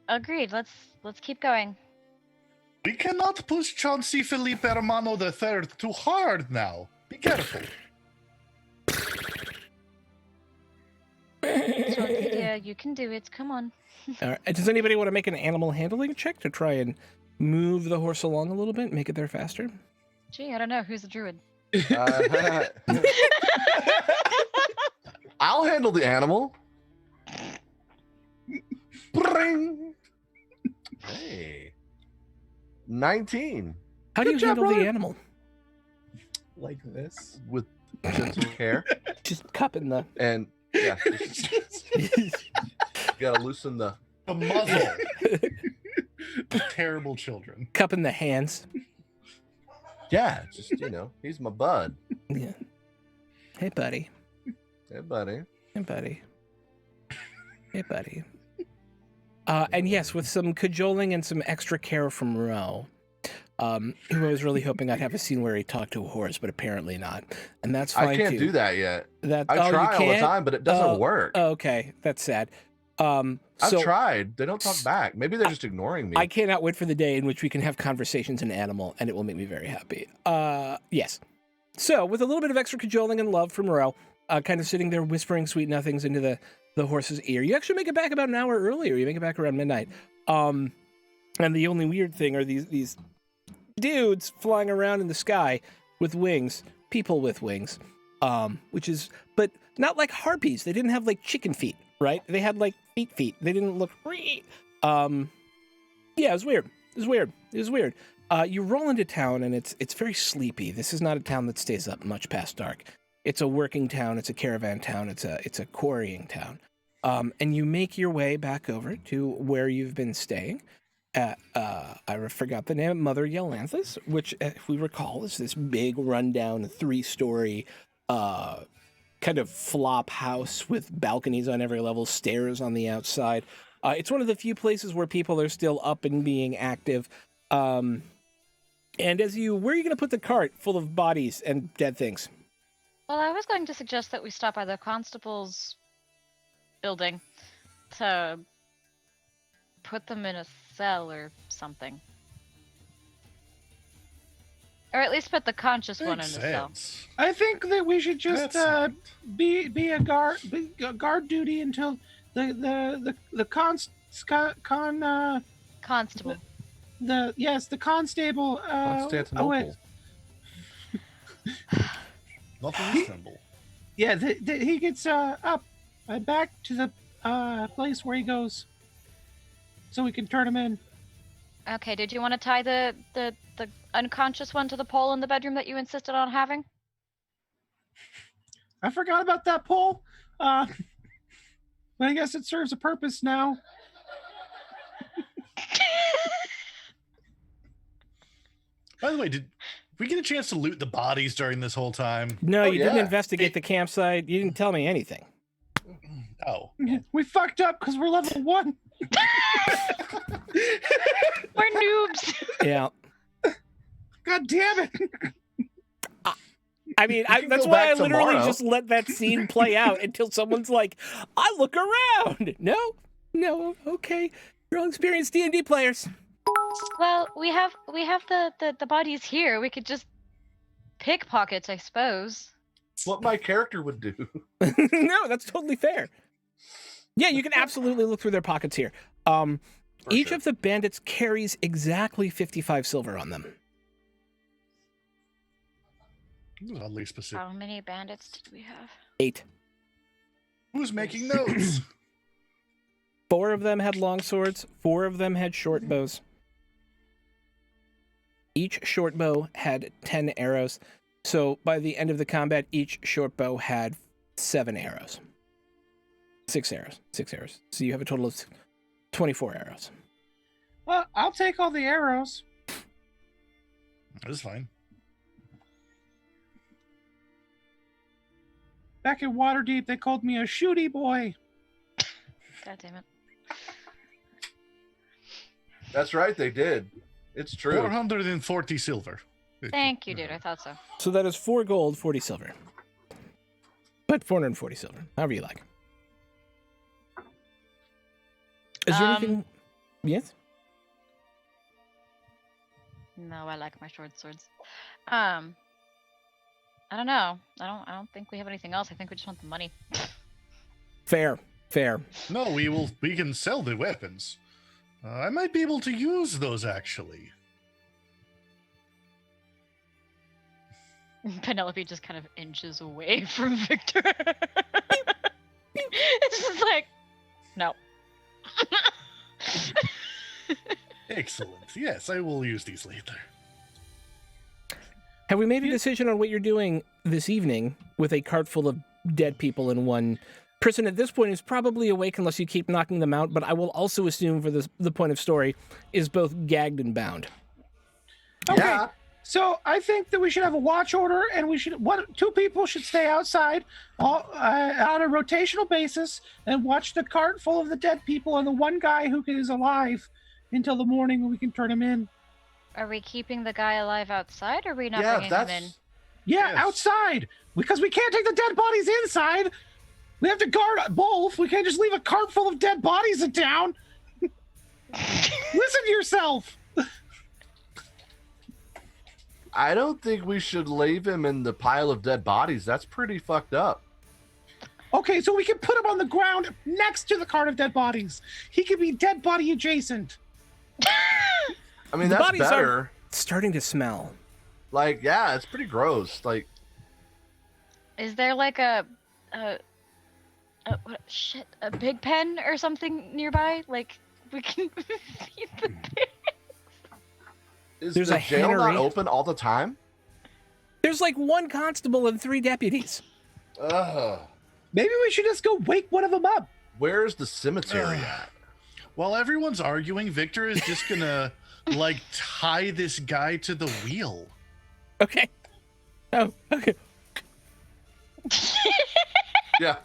Agreed. Let's keep going. We cannot push Chauncey Felipe Hermano III too hard now. Be careful. Yeah, you can do it. Come on. All right. Does anybody want to make an animal handling check to try and move the horse along a little bit, make it there faster? Gee, I don't know. Who's the druid? I'll handle the animal. Bring. Hey. 19 How do you Good job, handle the brother. animal? Like this. with gentle care Just cupping the. and yeah, you gotta loosen the. The muzzle. Terrible children. Cupping the hands. Yeah, just he's my bud. Yeah. Hey, buddy. Hey, buddy. Hey, buddy. Hey, buddy. And yes, with some cajoling and some extra care from Ro, who I was really hoping I'd have a scene where he talked to a horse, but apparently not. And that's fine, I can't too. do that yet. That, I you try all the can't? time, but it doesn't work. Okay, that's sad. I've So tried. They don't talk back. Maybe they're just ignoring me. I cannot wait for the day in which we can have conversations in animal, and it will make me very happy. Yes. So, with a little bit of extra cajoling and love from Morel, kind of sitting there whispering sweet nothings into the horse's ear, you actually make it back about an hour earlier. You make it back around midnight. And the only weird thing are these dudes flying around in the sky with wings, people with wings, but not like harpies. They didn't have like chicken feet, right? They had like feet. They didn't look. Yeah, it was weird. It was weird. You roll into town and it's very sleepy. This is not a town that stays up much past dark. It's a working town. It's a caravan town. It's a quarrying town. And you make your way back over to where you've been staying. I forgot the name, Mother Yolanthus, which, if we recall, is this big rundown 3-story kind of flop house with balconies on every level, stairs on the outside. It's one of the few places where people are still up and being active. And where are you going to put the cart full of bodies and dead things? Well, I was going to suggest that we stop by the constable's building to put them in a cell or something. Or at least put the conscious one in a cell. I think that we should just be a guard duty until the constable. The constable. Constantinople. Nothing symbol. Yeah, he gets up and back to the place where he goes, so we can turn him in. Okay. Did you want to tie the unconscious one to the pole in the bedroom that you insisted on having? I forgot about that pole. But I guess it serves a purpose now. By the way, did we get a chance to loot the bodies during this whole time? No, you didn't investigate the campsite. You didn't tell me anything. Oh. We fucked up because we're level 1. We're noobs. Yeah. God damn it. I mean, that's why I literally just let that scene play out until someone's like, I look around. No, okay. You're all experienced D&D players. Well, we have the bodies here. We could just pickpockets, I suppose. What my character would do. No, that's totally fair. Yeah, you can absolutely look through their pockets here. Each of the bandits carries exactly 55 silver on them. Oddly specific. How many bandits did we have? 8. Who's making notes? 4 of them had long swords. 4 of them had short bows. Each short bow had 10 arrows. So by the end of the combat, each short bow had 7 arrows. 6 arrows. So you have a total of 24 arrows. Well, I'll take all the arrows. That's fine. Back in Waterdeep, they called me a shooty boy. God damn it. That's right, they did. It's true. 440 silver. Thank you, dude. I thought so. So that is 4 gold, 40 silver. But 440 silver, however you like. Is there anything? Yes? No, I like my short swords. I don't know. I don't think we have anything else. I think we just want the money. Fair. No, we can sell the weapons. I might be able to use those, actually. Penelope just kind of inches away from Victor. It's just like, no. Excellent. Yes, I will use these later. Have we made a decision on what you're doing this evening with a cart full of dead people and one person at this point is probably awake unless you keep knocking them out, but I will also assume for the point of story is both gagged and bound. Okay. Yeah. So I think that we should have a watch order, and we should 2 people should stay outside on a rotational basis and watch the cart full of the dead people, and the one guy who is alive until the morning when we can turn him in. Are we keeping the guy alive outside, or are we not bringing him in? Yeah, outside, because we can't take the dead bodies inside. We have to guard both. We can't just leave a cart full of dead bodies in town. Listen to yourself. I don't think we should leave him in the pile of dead bodies. That's pretty fucked up. Okay, so we can put him on the ground next to the cart of dead bodies. He could be dead body adjacent. I mean, The that's bodies are- better. Starting to smell. Like, yeah, it's pretty gross. Like, Is there like a pig pen or something nearby? Like we can feed the pig. is There's the a jail not Henry. open all the time? There's like 1 constable and 3 deputies. Ugh. Maybe we should just go wake one of them up. Where's the cemetery at? While everyone's arguing, Victor is just gonna like tie this guy to the wheel. Okay. Oh, okay. Yeah.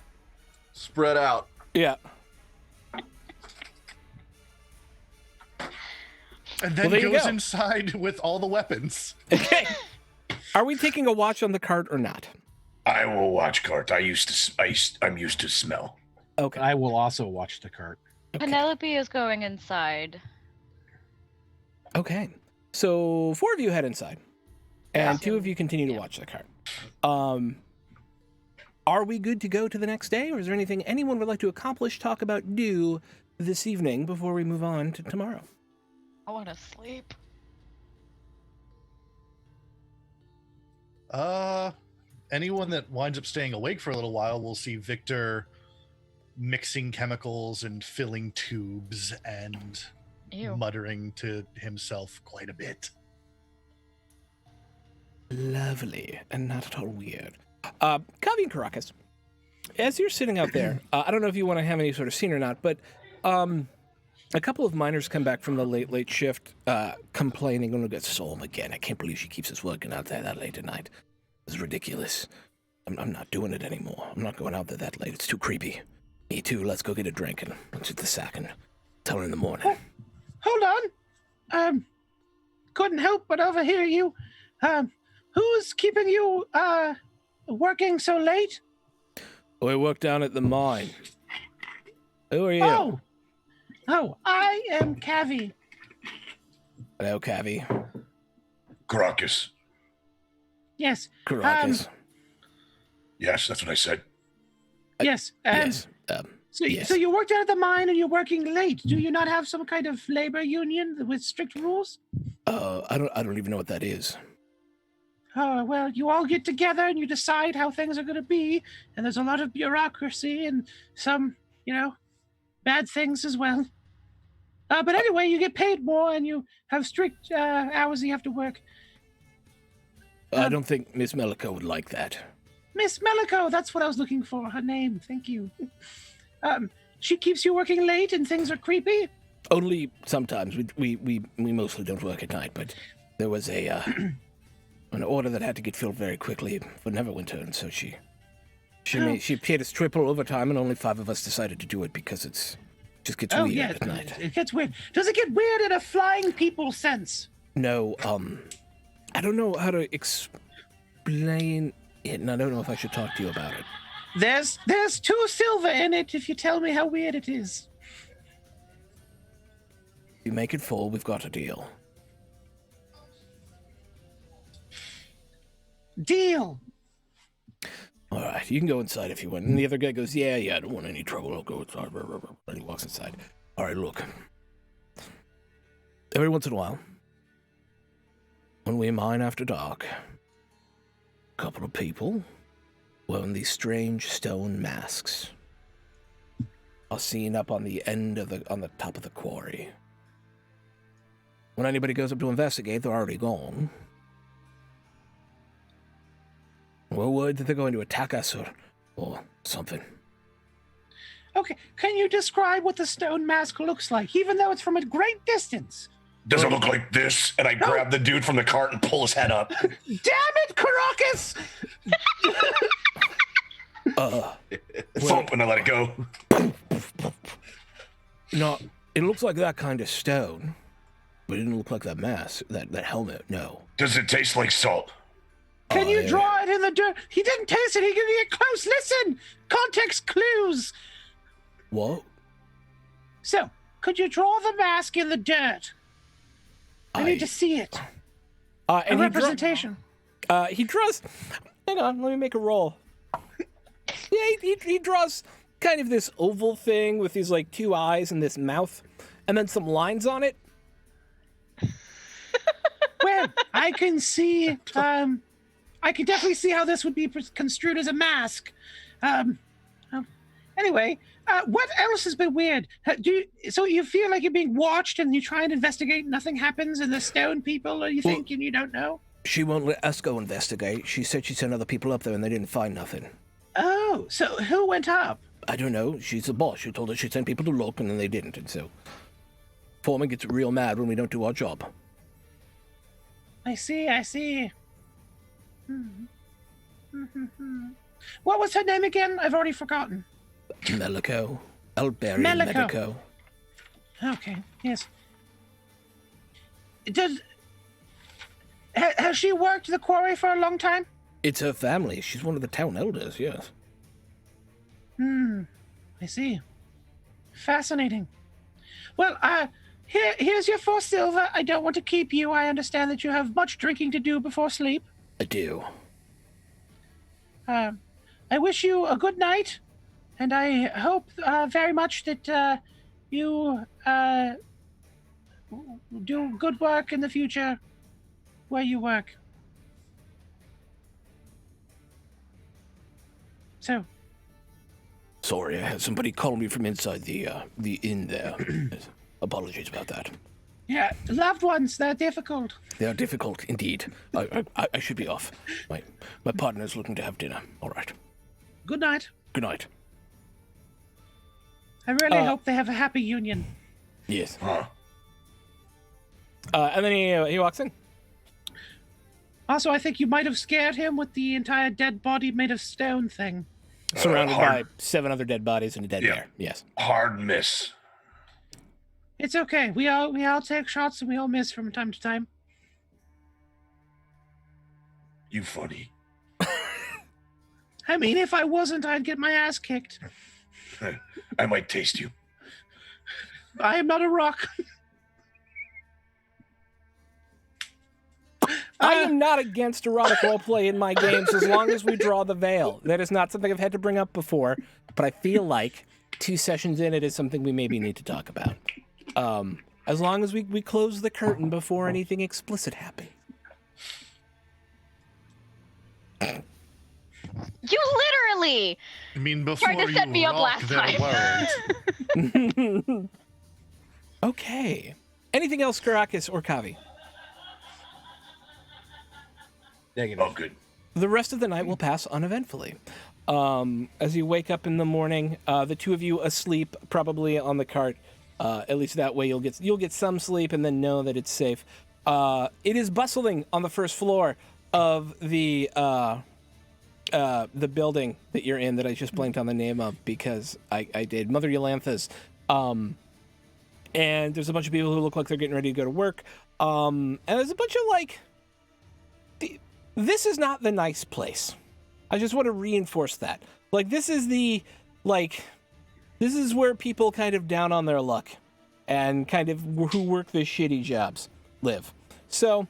Spread out. Yeah. And then Well, there you goes go. inside with all the weapons. Okay. Are we taking a watch on the cart or not? I will watch cart. I'm used to smell. Okay. I will also watch the cart. Okay. Penelope is going inside. Okay. So 4 of you head inside, and Yeah. 2 of you continue to Yeah. watch the cart. Are we good to go to the next day, or is there anything anyone would like to accomplish, talk about, do this evening before we move on to tomorrow? I want to sleep. Anyone that winds up staying awake for a little while will see Victor mixing chemicals and filling tubes and Ew. muttering to himself quite a bit. Lovely, and not at all weird. Kavi and Caracas, as you're sitting out there, I don't know if you want to have any sort of scene or not, but a couple of miners come back from the late shift, complaining, "Oh, look at Solm again. I can't believe she keeps us working out there that late at night. It's ridiculous. I'm not doing it anymore. I'm not going out there that late. It's too creepy. Me too. Let's go get a drink and let's hit the sack and tell her in the morning." Hold on. Couldn't help but overhear you. Who's keeping you working so late? We work down at the mine. Who are you? Oh, I am Cavi. Hello, Kavi. Caracas. Yes. Caracas. Yes, that's what I said. Yes. Yes. Yes. So you worked out at the mine and you're working late. Do you not have some kind of labor union with strict rules? I don't even know what that is. Oh, well, you all get together and you decide how things are going to be, and there's a lot of bureaucracy and some, bad things as well. But anyway, you get paid more and you have strict hours you have to work. I don't think Miss Melico would like that. Miss Melico, that's what I was looking for, her name. Thank you. She keeps you working late and things are creepy? Only sometimes. We mostly don't work at night, but there was an order that had to get filled very quickly for Neverwinter, and so she paid us triple overtime, and only 5 of us decided to do it because it just gets weird yeah, at night. it gets weird. Does it get weird in a flying people sense? No, I don't know how to explain it, and I don't know if I should talk to you about it. There's 2 silver in it if you tell me how weird it is. If you make it full, we've got a deal. Deal. All right, you can go inside if you want. And the other guy goes, yeah, I don't want any trouble. I'll go inside. And he walks inside. All right, look. Every once in a while, when we mine after dark, a couple of people wearing these strange stone masks are seen up on the top of the quarry. When anybody goes up to investigate, they're already gone. We're worried that they're going to attack us or something. Okay, can you describe what the stone mask looks like, even though it's from a great distance? Does it look like this? And I grab the dude from the cart and pull his head up. Damn it, Caracas! Thump, and I let it go. No, it looks like that kind of stone, but it didn't look like that mask, that helmet, no. Does it taste like salt? Can you yeah. draw it in the dirt? He didn't taste it. He can get close. Listen, context clues. What? So, could you draw the mask in the dirt? I need to see it. A And representation. he draws. Hang on, let me make a roll. Yeah, he draws kind of this oval thing with these like two eyes and this mouth, and then some lines on it. Well, I can see. I can definitely see how this would be construed as a mask. Anyway, what else has been weird? So you feel like you're being watched, and you try and investigate, nothing happens, and the stone people, or you think, and you don't know? She won't let us go investigate. She said she sent other people up there, and they didn't find nothing. Oh, so who went up? I don't know. She's the boss. She told us she'd send people to look, and then they didn't. And so, Foreman gets real mad when we don't do our job. I see. What was her name again? I've already forgotten. Melico. Alberian Medico. Okay, yes. Has she worked the quarry for a long time? It's her family. She's one of the town elders, yes. I see. Fascinating. Well, here's your 4 silver. I don't want to keep you. I understand that you have much drinking to do before sleep. I do. I wish you a good night, and I hope very much that you do good work in the future where you work. So. Sorry, I had somebody call me from inside the inn there. Apologies about that. Yeah, loved ones, they're difficult. They are difficult indeed. I should be off. My partner's looking to have dinner. All right. Good night. Good night. I really hope they have a happy union. Yes. And then he walks in. Also, I think you might have scared him with the entire dead body made of stone thing. Surrounded by 7 other dead bodies and a dead bear. Yes. Hard miss. It's okay. We all take shots and we all miss from time to time. You funny. I mean, if I wasn't, I'd get my ass kicked. I might taste you. I am not a rock. I am not against erotic roleplay in my games as long as we draw the veil. That is not something I've had to bring up before, but I feel like 2 sessions in, it is something we maybe need to talk about. As long as we close the curtain before anything explicit happens. You literally I mean, before tried to set me up last time. World. Okay. Anything else, Caracas or Kavi? Negative. Oh, good. The rest of the night will pass uneventfully. As you wake up in the morning, the 2 of you asleep, probably on the cart. At least that way you'll get some sleep and then know that it's safe. It is bustling on the first floor of the building that you're in that I just blanked on the name of because I did. Mother Yolantha's. And there's a bunch of people who look like they're getting ready to go to work. And there's a bunch of this is not the nice place. I just want to reinforce that. Like, this is where people kind of down on their luck and kind of who work the shitty jobs live. So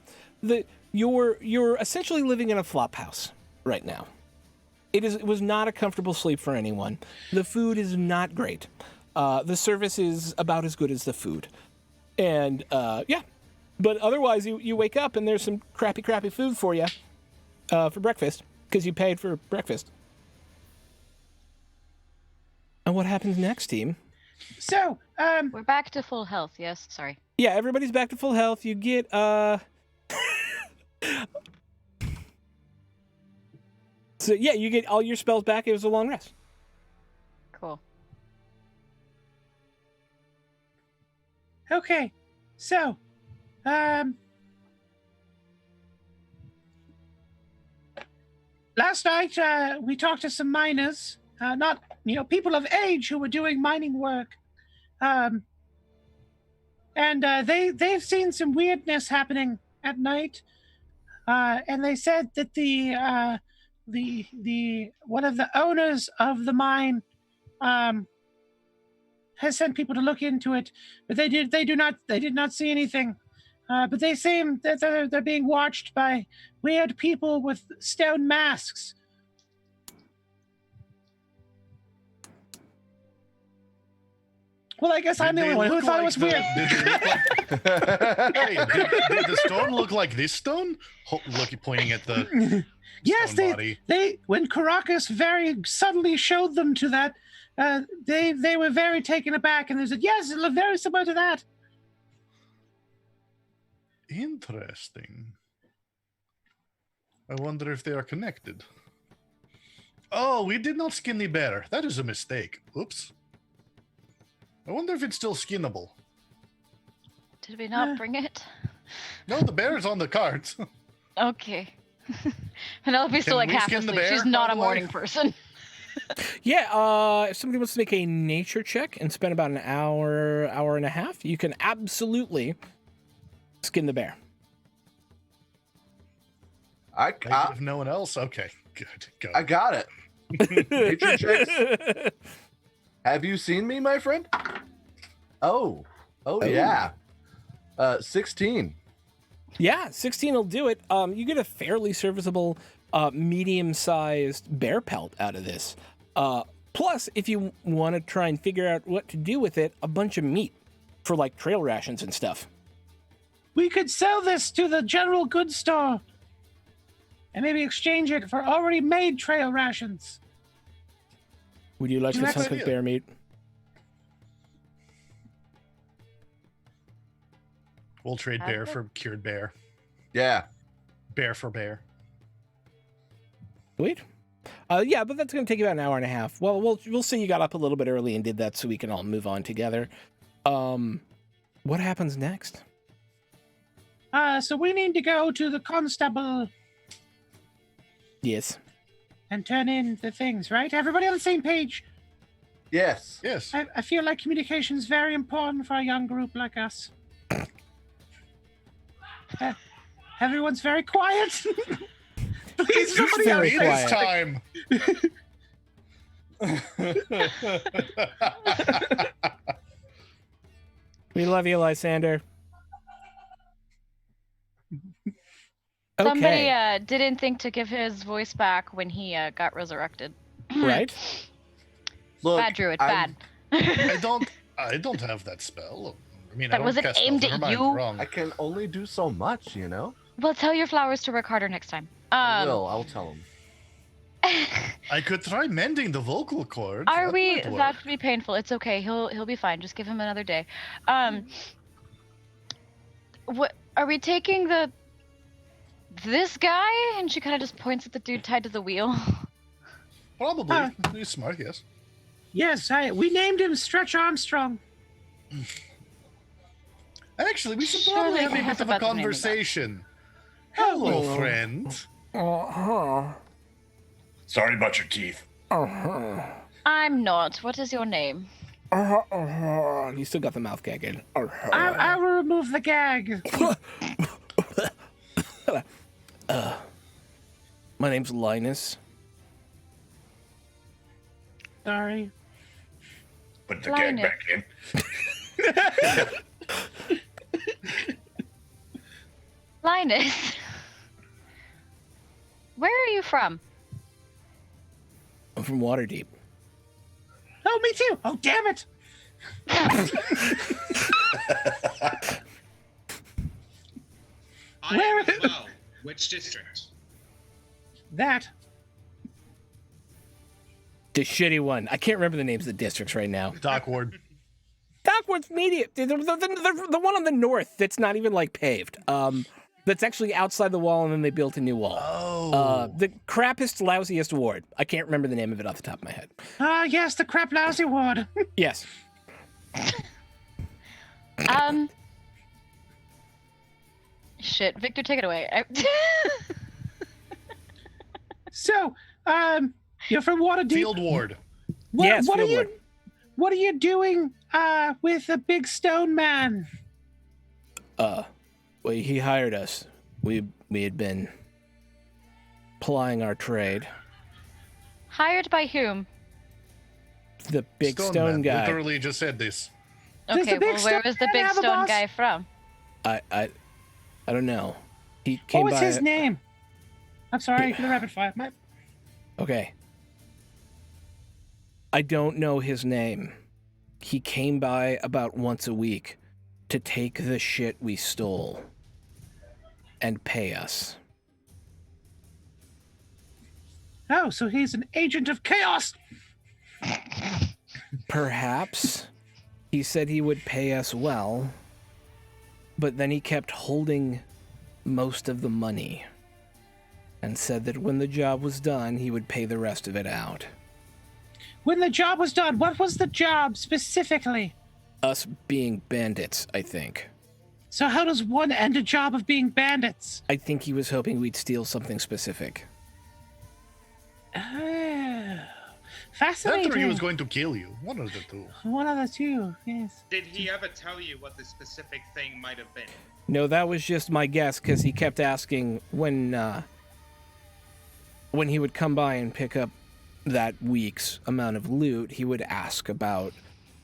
you're essentially living in a flop house right now. It was not a comfortable sleep for anyone. The food is not great. The service is about as good as the food. And but otherwise you wake up and there's some crappy food for you for breakfast because you paid for breakfast. And what happens next, team? So, we're back to full health. Yes, sorry. Yeah, everybody's back to full health. You get So yeah, you get all your spells back. It was a long rest. Cool. Okay, so, last night we talked to some miners, not people of age who were doing mining work, and they've seen some weirdness happening at night, and they said that the one of the owners of the mine has sent people to look into it, but they did not see anything. But they seem that they're being watched by weird people with stone masks. Well, I guess I'm the only one who thought it was weird. Did they look like, hey, did the stone look like this stone? Pointing at the Yes, stone body. they when Caracas very subtly showed them to that, they were very taken aback, and they said, "Yes, it looked very similar to that." Interesting. I wonder if they are connected. Oh, we did not skin the bear. That is a mistake. Oops. I wonder if it's still skinnable. Did we not bring it? No, the bear is on the cards. Okay. Penelope's still Can like we half skin the asleep. bear, She's by not the a way? morning person. Yeah, if somebody wants to make a nature check and spend about an hour and a half, you can absolutely skin the bear. If no one else, okay, good. Go. I got it. Nature checks. Have you seen me, my friend? Oh, yeah. 16. Yeah, 16 will do it. You get a fairly serviceable, medium-sized bear pelt out of this. Plus, if you want to try and figure out what to do with it, a bunch of meat for like trail rations and stuff. We could sell this to the general goods store and maybe exchange it for already made trail rations. Would you like That's this hunk of idea. bear meat? We'll trade bear for cured bear. Yeah. Bear for bear. Wait. Yeah, but that's going to take you about an hour and a half. Well, we'll say you got up a little bit early and did that so we can all move on together. What happens next? So we need to go to the constable Yes. and turn in the things, right? Everybody on the same page. Yes. Yes. I feel like communication is very important for a young group like us. Everyone's very quiet. Please, Who's somebody very else. quiet? Time. We love you, Lysander. Okay. Somebody didn't think to give his voice back when he got resurrected. Right? Look, Bad druid, I'm- bad. I don't have that spell. I mean, But I don't was it cast aimed spells. at Never mind, you? Wrong. I can only do so much, you know? Well, tell your flowers to work harder next time. I'll tell him. I could try mending the vocal cords. Are That we? might work. That would be painful. It's okay. He'll be fine. Just give him another day. What are we taking this guy? And she kind of just points at the dude tied to the wheel. Probably. He's smart, yes. Yes, we named him Stretch Armstrong. Actually, we should Surely probably have he a has bit of a a better name than that. conversation. Hello, friend. Sorry about your teeth. I'm not. What is your name? You still got the mouth gag in. I will remove the gag. My name's Linus. Sorry. Put the Line gag it. back in. Linus. Where are you from? I'm from Waterdeep. Oh, me too. Oh, damn it. I Where- am as well. Which district? That. The shitty one. I can't remember the names of the districts right now. Dockward. Dockworth's Media. The one on the north that's not even like paved. That's actually outside the wall and then they built a new wall. Oh. The crappiest, lousiest ward. I can't remember the name of it off the top of my head. Ah, yes, the crap lousy ward. Yes. Shit, Victor, take it away. So, you're from Waterdeep. Field ward. Yes, what are Field you? Ward. What are you doing? With the big stone man? Well, he hired us. We had been plying our trade. Hired by whom? The big stone man guy. Literally just said this. Does the Okay, big well, where stone was the man big have a stone boss? guy from? I don't know. He came What was by. his name? I'm sorry for the rapid fire. Okay. I don't know his name. he came by about once a week to take the shit we stole and pay us. Oh, so he's an agent of chaos. Perhaps. He said he would pay us well, but then he kept holding most of the money and said that when the job was done, he would pay the rest of it out. When the job was done, what was the job specifically? Us being bandits, I think. So how does one end a job of being bandits? I think he was hoping we'd steal something specific. Oh, That fascinating. or he was going to kill you. One of the two. One of the two, yes. Did he ever tell you what the specific thing might have been? No, that was just my guess, because he kept asking when he would come by and pick up that week's amount of loot, he would ask about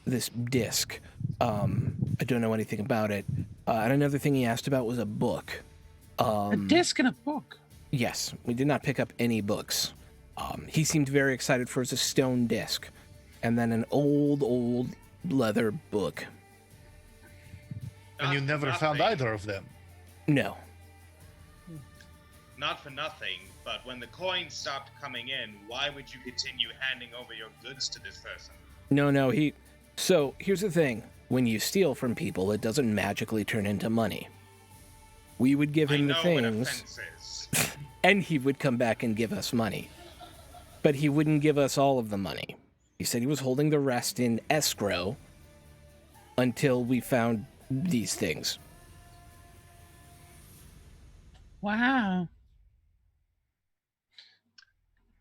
this disc. I don't know anything about it. And another thing he asked about was a book. A disc and a book. Yes, we did not pick up any books. He seemed very excited for a stone disc, and then an old leather book. And you Not never for found nothing. either of them. No. Not for nothing, but when the coins stopped coming in, why would you continue handing over your goods to this person? No, So, here's the thing. When you steal from people, it doesn't magically turn into money. We would give I him know the what things, offense is. and he would come back and give us money. But he wouldn't give us all of the money. He said he was holding the rest in escrow until we found these things. Wow.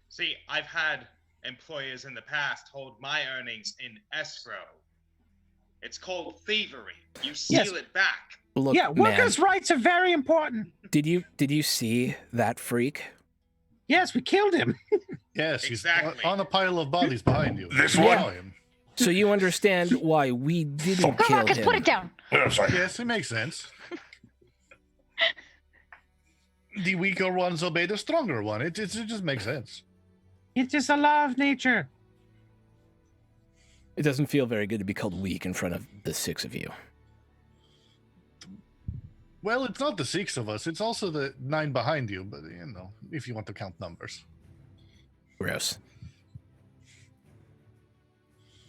See, I've had employers in the past hold my earnings in escrow. It's called thievery. You steal it back. Look, Yeah, workers' man, rights are very important. did you see that freak? Yes, we killed him. Yes, Exactly. he's on a pile of bodies behind you. This You one? saw him. So you understand why we didn't kill Caracas, him. put it down. I'm sorry. Yes, it makes sense. The weaker ones obey the stronger one. It just makes sense. It's just a law of nature. It doesn't feel very good to be called weak in front of the six of you. Well, it's not the six of us. It's also the 9 behind you. But if you want to count numbers. Gross.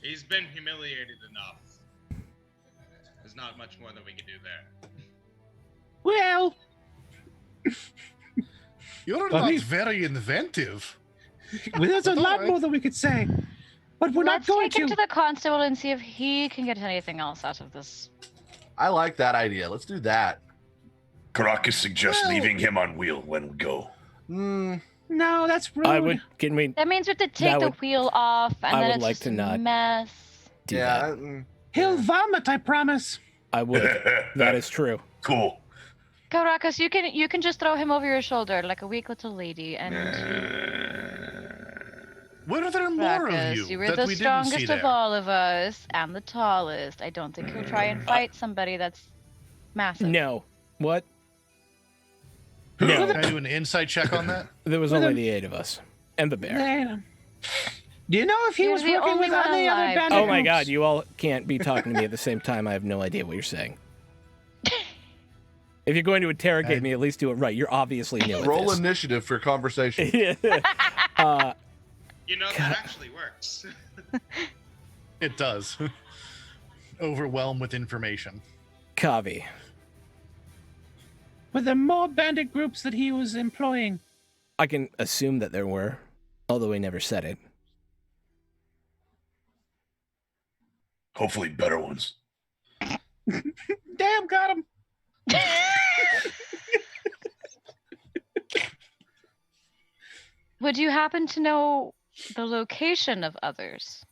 He's been humiliated enough. There's not much more that we can do there. Well, You're But not we- very inventive. there's a That's all lot right. more that we could say. But we're Let's not going take him to. to the constable and see if he can get anything else out of this. I like that idea. Let's do that. Caracas suggests Well- leaving him on wheel when we go. No, that's rude. I would can we That means we have to That take the would- wheel off, and I then would it's like just to a not mess. do Yeah. that? He'll vomit, I promise. I would. That is true. Cool. Caracas, you can just throw him over your shoulder like a weak little lady, and Were there more of Caracas, you you were that the we didn't see strongest there? of all of us and the tallest. I don't think he'll try and fight somebody that's massive. No. What? Can No. I do an insight check on that? There was With only a- the 8 of us. And the bear. There. Do you know if he You're was the working only with one any other alive. bandit Oh my groups? god, you all can't be talking to me at the same time. I have no idea what you're saying. If you're going to interrogate Okay. me, at least do it right. You're obviously new at Roll this. initiative for conversation. You know, God. that actually works. It does. Overwhelm with information. Kavi. Were there more bandit groups that he was employing? I can assume that there were, although he never said it. Hopefully better ones. Damn, got him. Would you happen to know the location of others?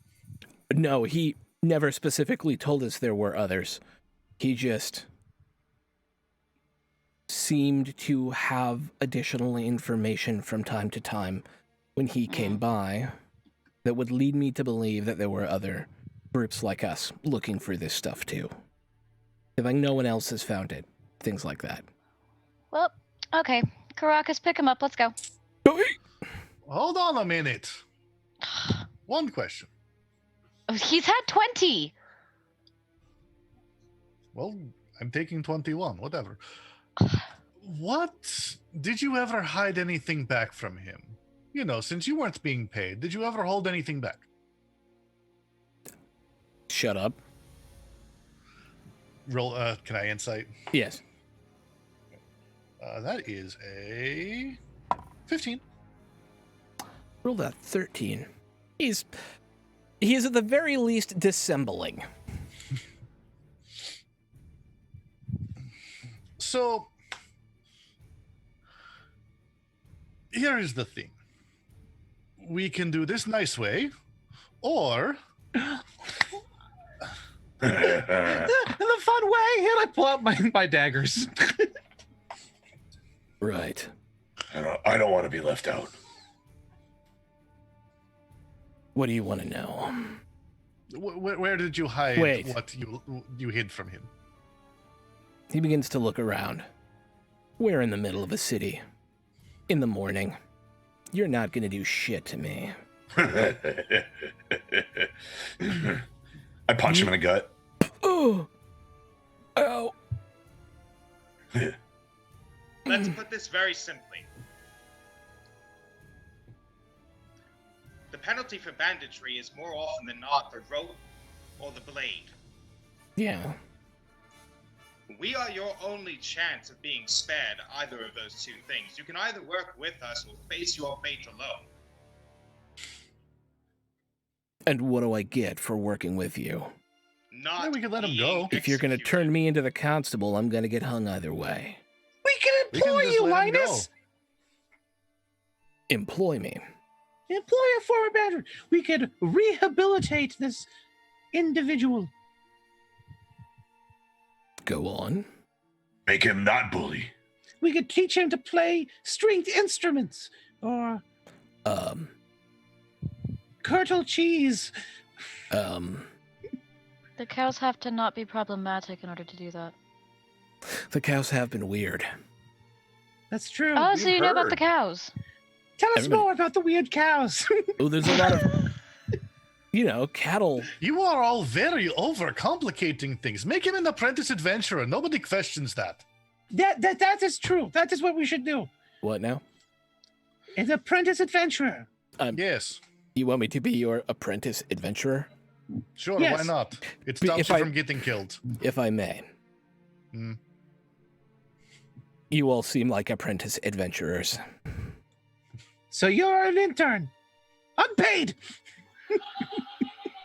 No, he never specifically told us there were others. He just seemed to have additional information from time to time when he came by that would lead me to believe that there were other groups like us looking for this stuff too. If like no one else has found it, things like that. Well, okay. Caracas, pick him up. Let's go. Hold on a minute. One question. He's had 20. Well, I'm taking 21, whatever. What? Did you ever hide anything back from him? You know, since you weren't being paid, did you ever hold anything back? Shut up. Roll, can I insight? Yes. That is a 15. Roll that 13. He is at the very least dissembling. So, here is the thing. We can do this nice way, or... In the fun way, here I pull out my daggers. Right. I don't want to be left out. What do you want to know? Where did you hide what you hid from him? He begins to look around. We're in the middle of a city. In the morning. You're not going to do shit to me. I punch him in the gut. Oh! Ow! Let's put this very simply. The penalty for banditry is more often than not the rope or the blade. Yeah. We are your only chance of being spared either of those two things. You can either work with us or face your fate alone. And what do I get for working with you? Not Yeah, we could let him being go. If you're going to executed. turn me into the constable, I'm going to get hung either way. We can We can employ just you, let him Linus. Employ me. Employ a former bandit. We could rehabilitate this individual. Go on. Make him not bully. We could teach him to play stringed instruments or curdle cheese. The cows have to not be problematic in order to do that. The cows have been weird. That's true. Oh, so you know about heard. the cows? Tell us everybody- more about the weird cows. Oh, there's a lot of, cattle. You are all very overcomplicating things. Make him an apprentice adventurer. Nobody questions that. That is true. That is what we should do. What now? An apprentice adventurer. Yes. You want me to be your apprentice adventurer? Sure, Yes. why not? It But stops if you I- from getting killed. If I may. Hmm. You all seem like apprentice adventurers. So you're an intern. Unpaid.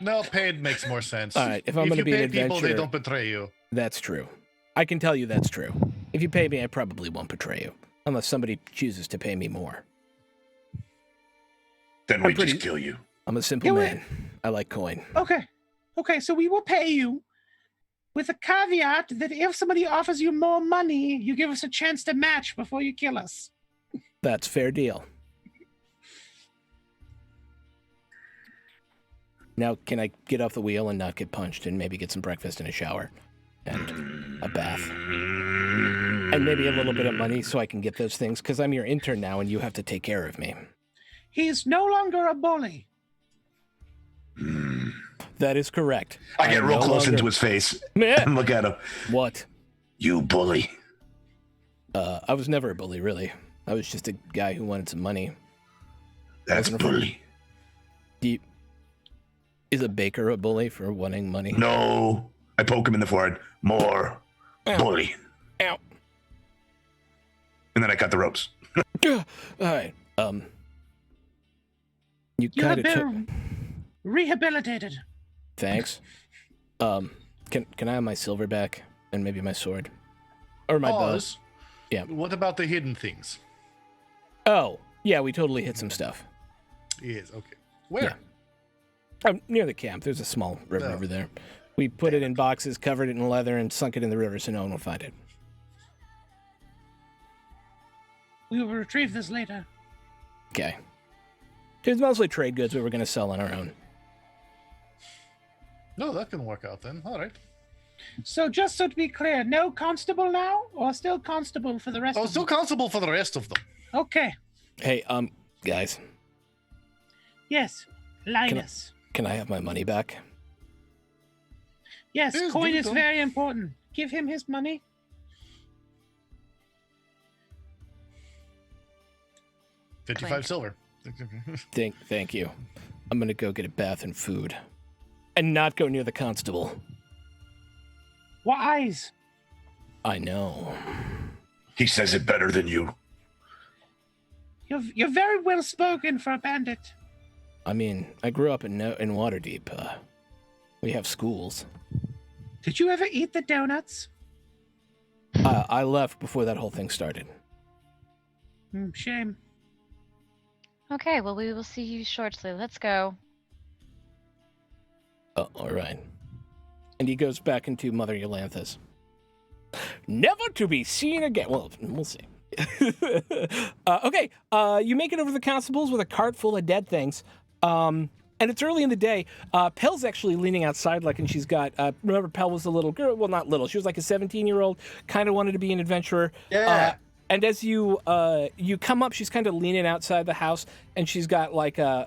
No, paid makes more sense. All right, if I'm If gonna you be an pay people, they adventurer- don't betray you. That's true. I can tell you that's true. If you pay me, I probably won't betray you. Unless somebody chooses to pay me more. Then we I'm pretty- just kill you. I'm a simple Yeah, man. I like coin. Okay, so we will pay you with a caveat that if somebody offers you more money, you give us a chance to match before you kill us. That's fair deal. Now, can I get off the wheel and not get punched and maybe get some breakfast and a shower and a bath? And maybe a little bit of money so I can get those things because I'm your intern now and you have to take care of me. He's no longer a bully. That is correct. I get I'm real no close longer- into his face Meh. and look at him. What? You bully. I was never a bully, really. I was just a guy who wanted some money. That's Wasn't a bully. Is a baker a bully for wanting money? No. I poke him in the forehead. More. Ow. Bully. Ow. And then I cut the ropes. All right. You You kind have of took. been rehabilitated. Thanks. Can I have my silver back and maybe my sword or my bow? Pause. Yeah. What about the hidden things? Oh, yeah, we totally hit some stuff. Yes, okay. Where? Near the camp. There's a small river Oh. over there. We put it in boxes, covered it in leather, and sunk it in the river so no one will find it. We will retrieve this later. Okay. It's mostly trade goods we were going to sell on our own. No, that can work out then. All right. So just so to be clear, no constable now, or still constable for the rest Oh, of still them? constable for the rest of them. Okay. Hey, guys, Yes. Linus. can I have my money back? Yes, Yes, coin do is so. very important. give him his money? $55 Clink. silver. Thank you. I'm gonna go get a bath and food, and not go near the constable. Wise. I know. He says it better than you. You're very well spoken for a bandit. I mean, I grew up in Waterdeep. We have schools. Did you ever eat the donuts? I left before that whole thing started. Shame. Okay, well, we will see you shortly. Let's go. Oh, all right. And he goes back into Mother Yolantha's. Never to be seen again. Well, we'll see. Okay, you make it over the constables with a cart full of dead things. And it's early in the day. Pell's actually leaning outside, and she's got. Remember, Pell was a little girl. Well, not little. She was like a 17-year-old. Kind of wanted to be an adventurer. Yeah. And as you come up, she's kind of leaning outside the house, and she's got like a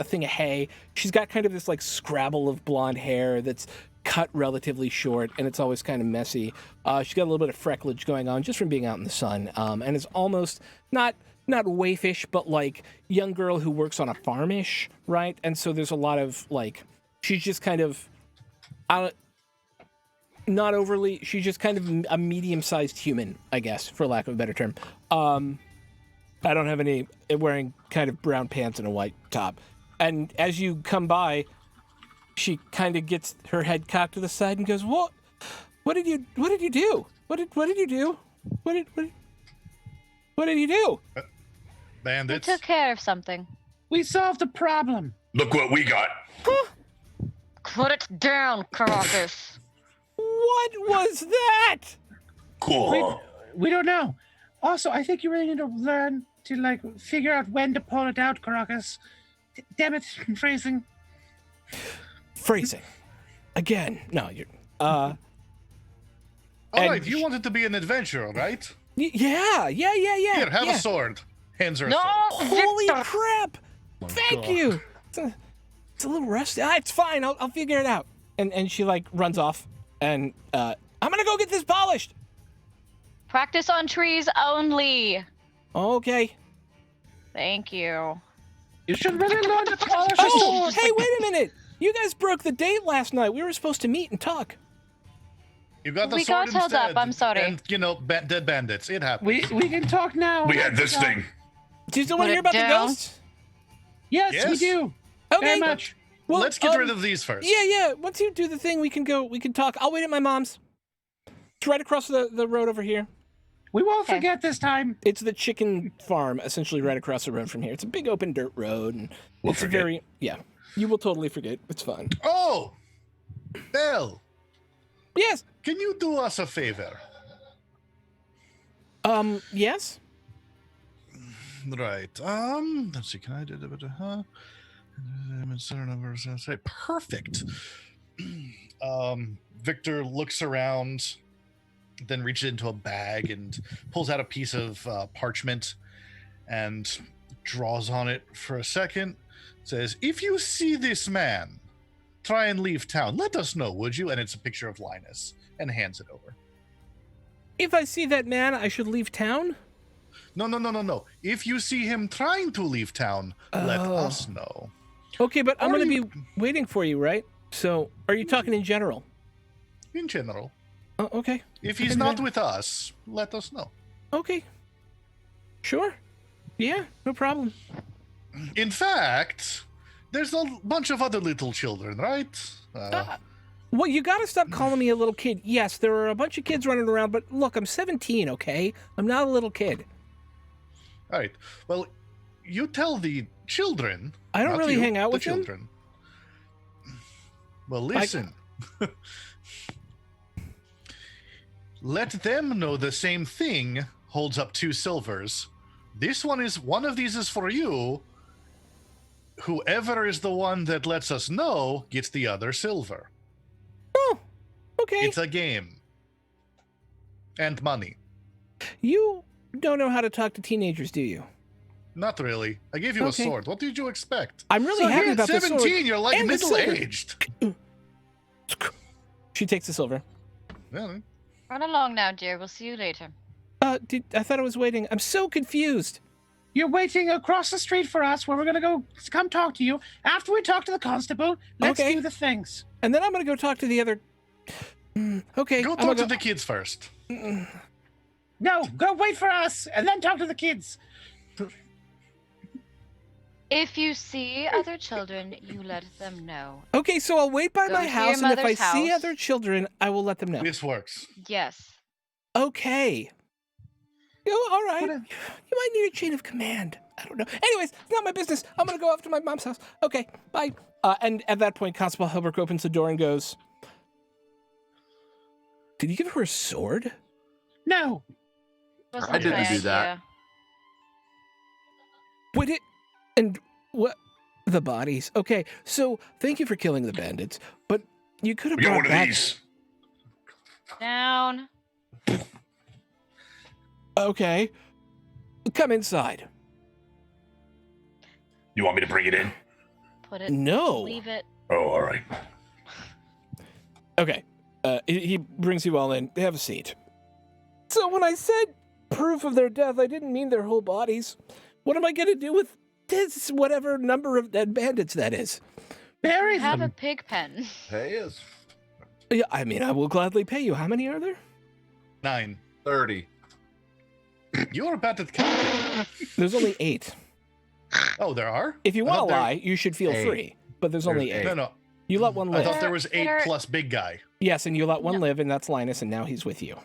thing of hay. She's got kind of this like scrabble of blonde hair that's cut relatively short, and it's always kind of messy. She's got a little bit of frecklage going on just from being out in the sun, and is almost not waifish, but like young girl who works on a farmish, right? And so there's a lot of like, she's just kind of, not overly, she's just kind of a medium-sized human, I guess, for lack of a better term. I don't have any, wearing kind of brown pants and a white top. And as you come by, she kind of gets her head cocked to the side and goes, What did you do? What did you do? What did you do? We Bandits. took care of something. We solved the problem. Look what we got. Put it down, Caracas. What was that? Cool. We don't know. Also, I think you really need to learn to figure out when to pull it out, Caracas. Damn it, phrasing. Phrasing. Again. No, you're All and right, you wanted to be an adventurer, right? yeah. Here, have yeah. a sword. Hands her a No, sword. Holy Victor. crap! My Thank God. you. It's a little rusty. It's fine. I'll figure it out. And she runs off. And I'm gonna go get this polished. Practice on trees only. Okay. Thank you. You should really learn to polish a Oh, sword. hey, wait a minute. You guys broke the date last night. We were supposed to meet and talk. You got the We sword got held up, instead, I'm sorry. And, dead bandits. It happens. We can talk now. We had this thing. Do you still want to Put hear it about the down. ghosts? Yes, we Yes. do. Okay. Very much. Well, Let's get rid of these first. Yeah. Once you do the thing, we can talk. I'll wait at my mom's. It's right across the road over here. We won't Okay. forget this time. It's the chicken farm, essentially right across the road from here. It's a big open dirt road, and We'll it's forget. you will totally forget. It's fine. Oh! Belle, Yes. can you do us a favor? Yes. Right. Let's see. Can I do it? Say perfect. Victor looks around, then reaches into a bag and pulls out a piece of parchment and draws on it for a second. Says, "If you see this man, try and leave town. Let us know, would you?" And it's a picture of Linus, and hands it over. If I see that man, I should leave town? No. If you see him trying to leave town, let Oh. us know. Okay, but I'm Or going to you- be waiting for you, right? So, are you talking in general? In general, Oh, okay. if he's Okay, not then. with us, let us know. Okay. Sure. Yeah, no problem. In fact, there's a bunch of other little children, right? Well, you got to stop calling me a little kid. Yes, there are a bunch of kids running around, but look, I'm 17, okay? I'm not a little kid. All right. Well, you tell the children. I don't not really you, hang out the with them. children. Well, listen. Let them know the same thing. Holds up 2 silvers. One of these is for you. Whoever is the one that lets us know gets the other silver. Oh, okay. It's a game. And money. You don't know how to talk to teenagers, do you? Not really. I gave you Okay. a sword. What did you expect? I'm really So happy here about at this sword. 17, you're like and the silver. middle-aged. She takes the silver. Yeah. Run along now, dear. We'll see you later. I thought I was waiting. I'm so confused. You're waiting across the street for us, where we're gonna come talk to you. After we talk to the constable, let's Okay. do the things. And then I'm gonna go talk to the other. Okay. Go I'm talk gonna to the kids first. No, go wait for us, and then talk to the kids. If you see other children, you let them know. Okay, so I'll wait by Go my to house, your and if I mother's see house. other children, I will let them know. This works. Yes. Okay. All right. What a- You might need a chain of command. I don't know. Anyways, it's not my business. I'm gonna go off to my mom's house. Okay, bye. And at that point, Constable Helberg opens the door and goes, "Did you give her a sword?" No, Wasn't I didn't my do that. idea. Would it? And what? The bodies. Okay, so thank you for killing the bandits, but you could have We got brought one of back. these. Down. Okay, come inside. You want me to bring it in? Put it. No. Leave it. Oh, all right. Okay. He brings you all in. Have a seat. So when I said proof of their death, I didn't mean their whole bodies. What am I going to do with this, whatever number of dead bandits that is? bury Have a them. pig pen. Pay us Yeah, I mean, I will gladly pay you. How many are there? 9. 30. You're bad at counting. There's only 8. Oh, there are? If you I want thought to there- lie, you should feel 8. free. But there's only There's 8. No. You let one I live. thought there was 8 There- plus big guy. Yes, and you let one No. live, and that's Linus, and now he's with you.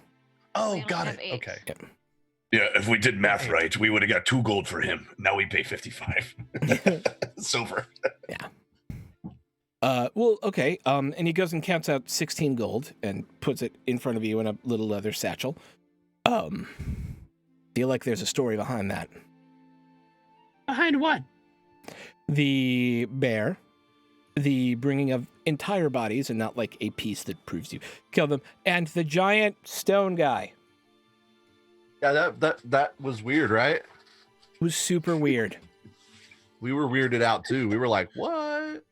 Oh, We don't got have it. 8. Okay. Yeah, if we did math Okay. right, we would have got 2 gold for him. Now we pay 55. Silver. Well, okay. And he goes and counts out 16 gold and puts it in front of you in a little leather satchel. Feel like there's a story behind that. Behind what? The bear, the bringing of entire bodies and not like a piece that proves you kill them, and the giant stone guy. Yeah, that was weird, right? It was super weird. We were weirded out too. We were like, what?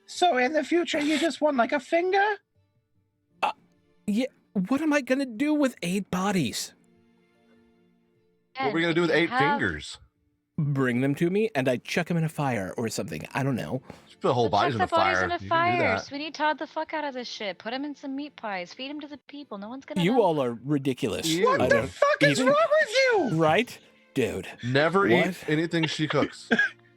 So in the future, you just want like a finger? Yeah, what am I gonna do with 8 bodies? What are we And gonna do with if you 8 have- fingers? Bring them to me, and I chuck them in a fire or something. I don't know. Just put the whole Let's bodies in chuck the the bodies fire. in a You can do fire. that. Sweeney Todd the fuck out of this shit. Put him in some meat pies. Feed him to the people. No one's gonna You know. all are ridiculous. You. What I the don't fuck is even- wrong with you? Right, dude? Never eat What? anything she cooks.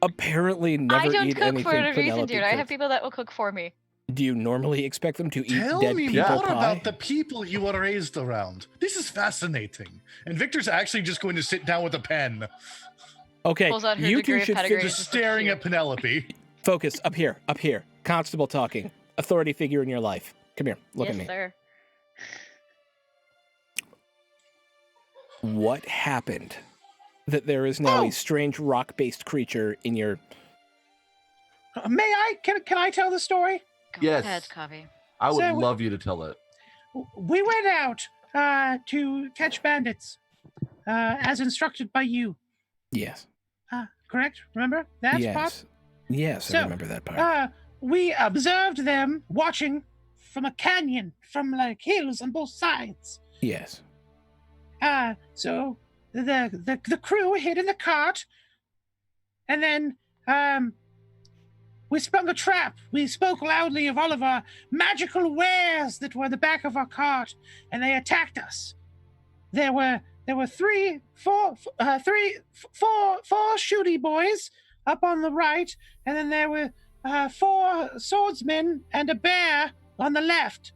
Apparently, never I don't eat cook anything. for a reason, Penelope dude. I have cooks. people that will cook for me. Do you normally expect them to eat Tell dead me people more pie? about the people you were raised around. This is fascinating. And Victor's actually just going to sit down with a pen, Okay, Pulls out her you degree two of should pedigree. just Just staring here. at Penelope. focus up here. Constable talking. Authority figure in your life. Come here. Look yes, at me. sir. What happened that there is now Oh. a strange rock-based creature in your... May I? Can I tell the story? Go Yes. ahead, Covey. I would So- love you to tell it. We went out to catch bandits, as instructed by you. Yes. Correct? Remember that yes. part? Yes, I So, remember that part. We observed them watching from a canyon, from like hills on both sides. Yes. So the crew hid in the cart, and then we sprung a trap. We spoke loudly of all of our magical wares that were in the back of our cart, and they attacked us. There were four shooty boys up on the right, and then there were 4 swordsmen and a bear on the left.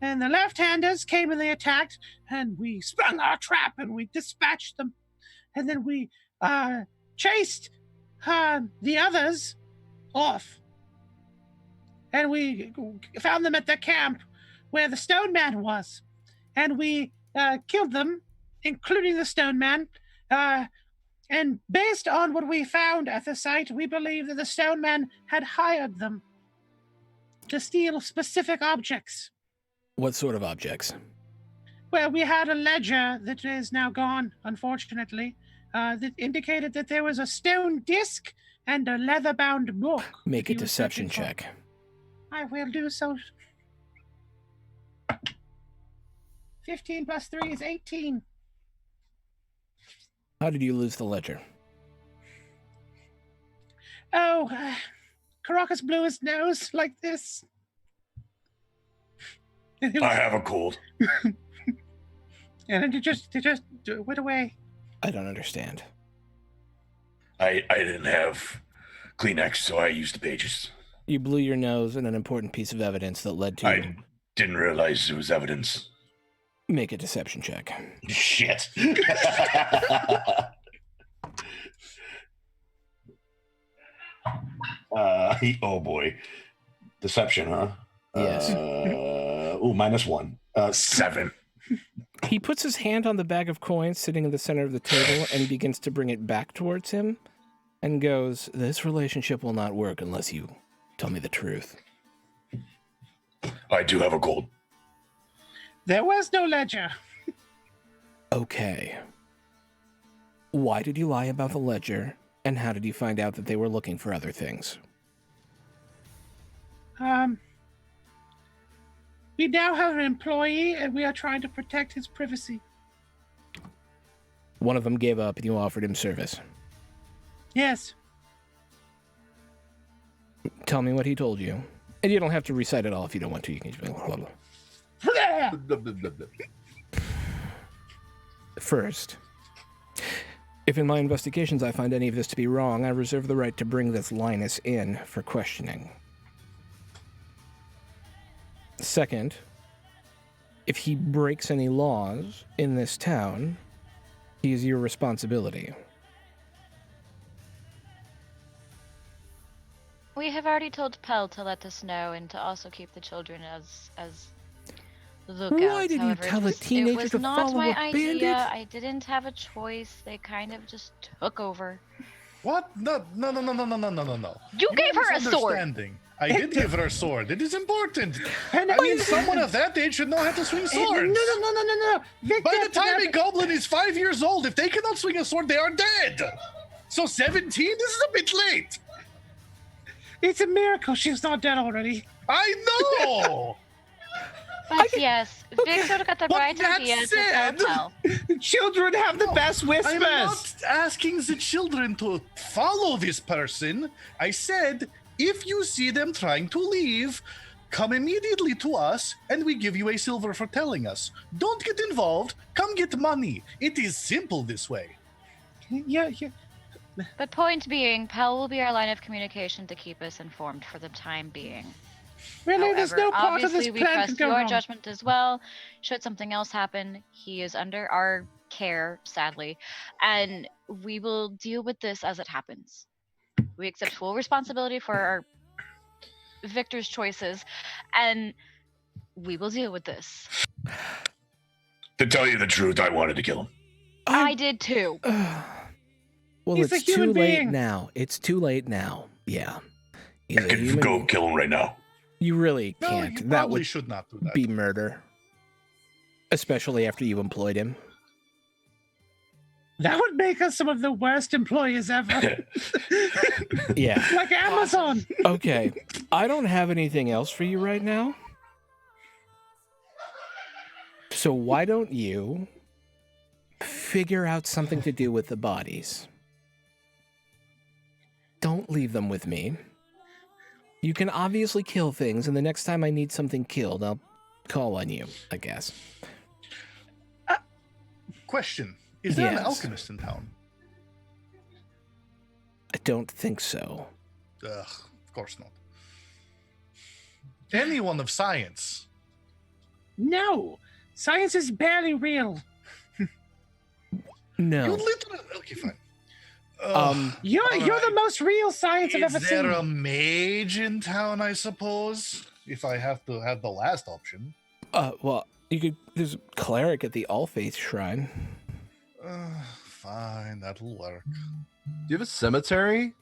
And the left-handers came and they attacked, and we sprung our trap and we dispatched them. And then we chased the others off. And we found them at their camp where the stone man was. And we killed them, including the stone man. And based on what we found at the site, we believe that the stone man had hired them to steal specific objects. What sort of objects? Well, we had a ledger that is now gone, unfortunately, that indicated that there was a stone disc and a leather-bound book. Make a he was deception searching for. check. I will do so. 15 plus 3 is 18. How did you lose the ledger? Oh, Caracas blew his nose like this. And it I was- have a cold. and it just went away. I don't understand. I didn't have Kleenex, so I used the pages. You blew your nose in an important piece of evidence that led to I didn't realize it was evidence. make a deception check. Shit. Oh boy. Deception, huh? Yes. -1. 7. He puts his hand on the bag of coins sitting in the center of the table and begins to bring it back towards him and goes, "This relationship will not work unless you tell me the truth." I do have a cold. There was no ledger. Okay. Why did you lie about the ledger, and how did you find out that they were looking for other things? We now have an employee, and we are trying to protect his privacy. One of them gave up and you offered him service. Yes. Tell me what he told you. And you don't have to recite it all if you don't want to. You can just be like, blah, blah. First, if in my investigations I find any of this to be wrong, I reserve the right to bring this Linus in for questioning. Second, if he breaks any laws in this town, he is your responsibility. We have already told Pell to let us know and to also keep the children as lookouts. Why did you However, tell a it teenager was to not follow my a idea. bandit? I didn't have a choice. They kind of just took over. What? No. You gave her a sword. Misunderstanding. I did give her a sword. It is important. I mean, someone of that age should know how to swing swords. No. Victor, By the time a goblin is 5 years old, if they cannot swing a sword, they are dead. So 17? This is a bit late. it's a miracle she's not dead already. I know. But yes, Victor got the But right that idea to said- tell Pell. Children have the best whispers. I'm not asking the children to follow this person. I said, if you see them trying to leave, come immediately to us and we give you a silver for telling us. Don't get involved. Come get money. It is simple this way. Yeah. But point being, Pell will be our line of communication to keep us informed for the time being. Really, there's However, no part of this obviously we plan to trust go your wrong. judgment as well. Should something else happen, he is under our care, sadly, and we will deal with this as it happens. We accept full responsibility for our Victor's choices, and we will deal with this. To tell you the truth, I wanted to kill him. I did too. Well, He's a it's too human late being. now. It's too late now. Yeah. He's I a could human go being. kill him right now. You really No, can't. you That probably would should not do that. be murder. Especially after you employed him. That would make us some of the worst employees ever. Yeah. Like Amazon. Okay. I don't have anything else for you right now. So why don't you figure out something to do with the bodies? Don't leave them with me. You can obviously kill things, and the next time I need something killed, I'll call on you, I guess. Question. Is there an Yes. alchemist in town? I don't think so. Ugh, of course not. Anyone of science? No. Science is barely real. No. You literally... Okay, fine. Ugh, You're alright. the most real science I've Is ever there seen. a mage in town, I suppose? If I have to have the last option. Well, you could. There's a cleric at the All Faith Shrine. Fine, that'll work. Do you have a cemetery?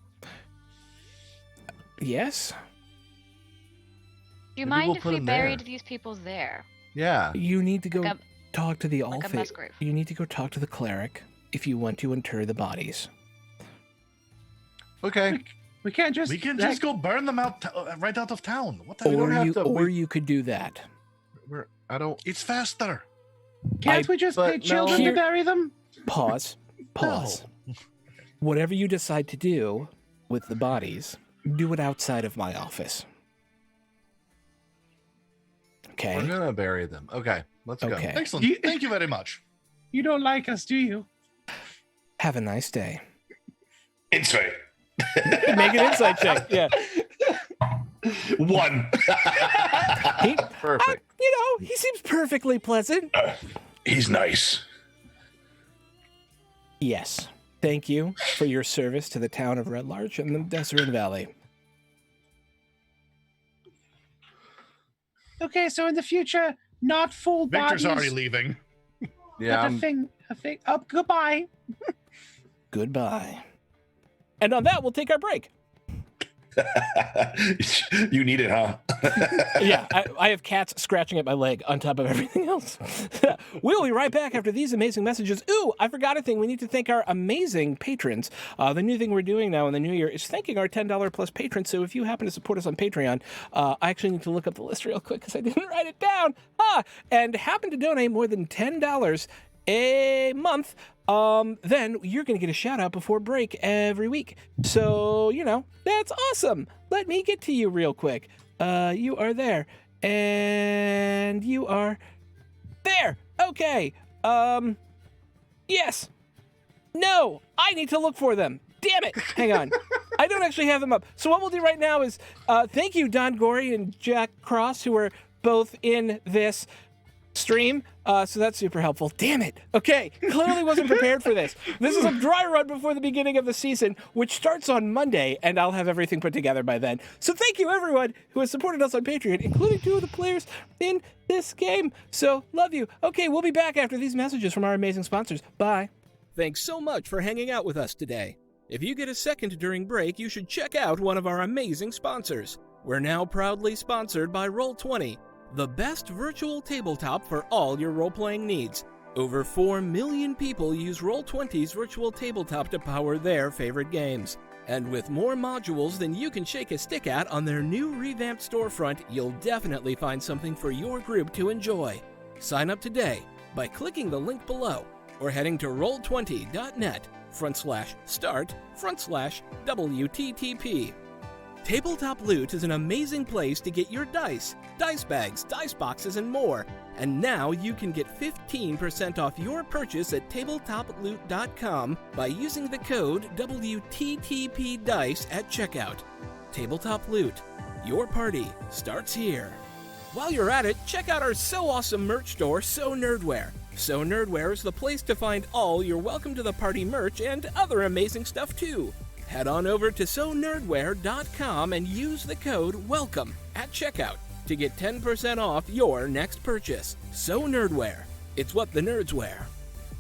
Yes. Do you Maybe mind we'll if put we him there. buried these people there? Yeah. You need to go Like a- talk to the All like a Faith. mass grave. You need to go talk to the cleric if you want to inter the bodies. Okay. We can't just. We can like, just go burn them out right out of town. What the don't hell? Or have you, to- or we- you could do that. I don't. It's faster. Can't we just pay but children no. to bury them? Pause. Whatever you decide to do with the bodies, do it outside of my office. Okay. We're gonna bury them. Okay, let's go. Okay. Excellent. Thank you very much. You don't like us, do you? Have a nice day. Insight. Make an insight check. Yeah. 1. He, Perfect. he seems perfectly pleasant. He's nice. Yes. Thank you for your service to the town of Red Larch and the Deseret Valley. Okay, so in the future, not full Victor's bodies. already leaving. Yeah. But a thing. Oh, goodbye. Goodbye. And on that, we'll take our break. You need it, huh? Yeah, I have cats scratching at my leg on top of everything else. We'll be right back after these amazing messages. Ooh, I forgot a thing. We need to thank our amazing patrons. The new thing we're doing now in the new year is thanking our $10 plus patrons. So if you happen to support us on Patreon, I actually need to look up the list real quick because I didn't write it down. And happen to donate more than $10 a month, then you're going to get a shout out before break every week. So, that's awesome. Let me get to you real quick. You are there. And you are there. Okay. Yes. No, I need to look for them. Damn it. Hang on. I don't actually have them up. So what we'll do right now is, thank you, Don Gorey and Jack Cross, who are both in this stream. So that's super helpful. Damn it. Okay. Clearly wasn't prepared for this. This is a dry run before the beginning of the season, which starts on Monday, and I'll have everything put together by then. So thank you, everyone who has supported us on Patreon, including 2 of the players in this game. So love you. Okay, we'll be back after these messages from our amazing sponsors. Bye. Thanks so much for hanging out with us today. If you get a second during break, you should check out one of our amazing sponsors. We're now proudly sponsored by Roll20, the best virtual tabletop for all your role-playing needs. Over 4 million people use Roll20's virtual tabletop to power their favorite games. And with more modules than you can shake a stick at on their new revamped storefront, you'll definitely find something for your group to enjoy. Sign up today by clicking the link below or heading to roll20.net/start/WTTP. Tabletop Loot is an amazing place to get your dice bags, dice boxes, and more. And now you can get 15% off your purchase at tabletoploot.com by using the code WTTPDICE at checkout. Tabletop Loot. Your party starts here. While you're at it, check out our so awesome merch store, So Nerdware. So Nerdware is the place to find all your Welcome to the Party merch and other amazing stuff too. Head on over to sonerdware.com and use the code WELCOME at checkout to get 10% off your next purchase. So Nerdware. It's what the nerds wear.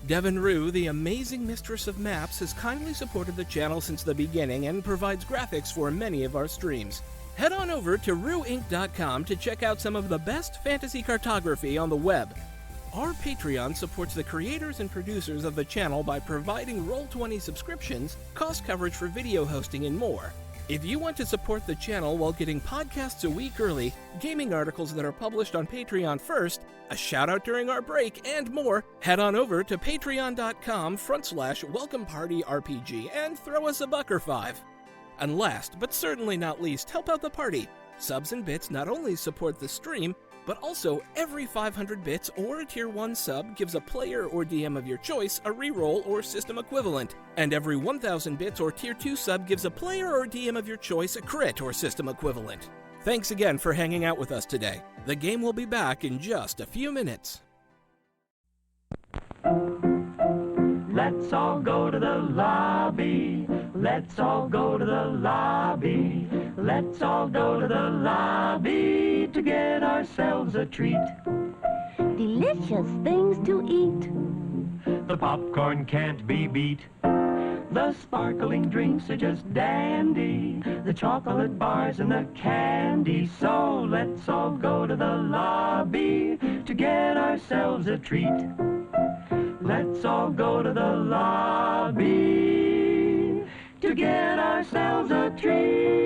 Devin Rue, the amazing mistress of maps, has kindly supported the channel since the beginning and provides graphics for many of our streams. Head on over to rueinc.com to check out some of the best fantasy cartography on the web. Our Patreon supports the creators and producers of the channel by providing Roll20 subscriptions, cost coverage for video hosting, and more. If you want to support the channel while getting podcasts a week early, gaming articles that are published on Patreon first, a shout out during our break, and more, head on over to patreon.com/welcomepartyrpg and throw us a buck or $5. And last, but certainly not least, help out the party. Subs and bits not only support the stream, but also every 500 bits or a tier 1 sub gives a player or DM of your choice a reroll or system equivalent, and every 1000 bits or tier 2 sub gives a player or DM of your choice a crit or system equivalent. Thanks again for hanging out with us today. The game will be back in just a few minutes. Let's all go to the lobby. Let's all go to the lobby. Let's all go to the lobby to get ourselves a treat. Delicious things to eat. The popcorn can't be beat. The sparkling drinks are just dandy. The chocolate bars and the candy. So let's all go to the lobby to get ourselves a treat. Let's all go to the lobby to get ourselves a treat.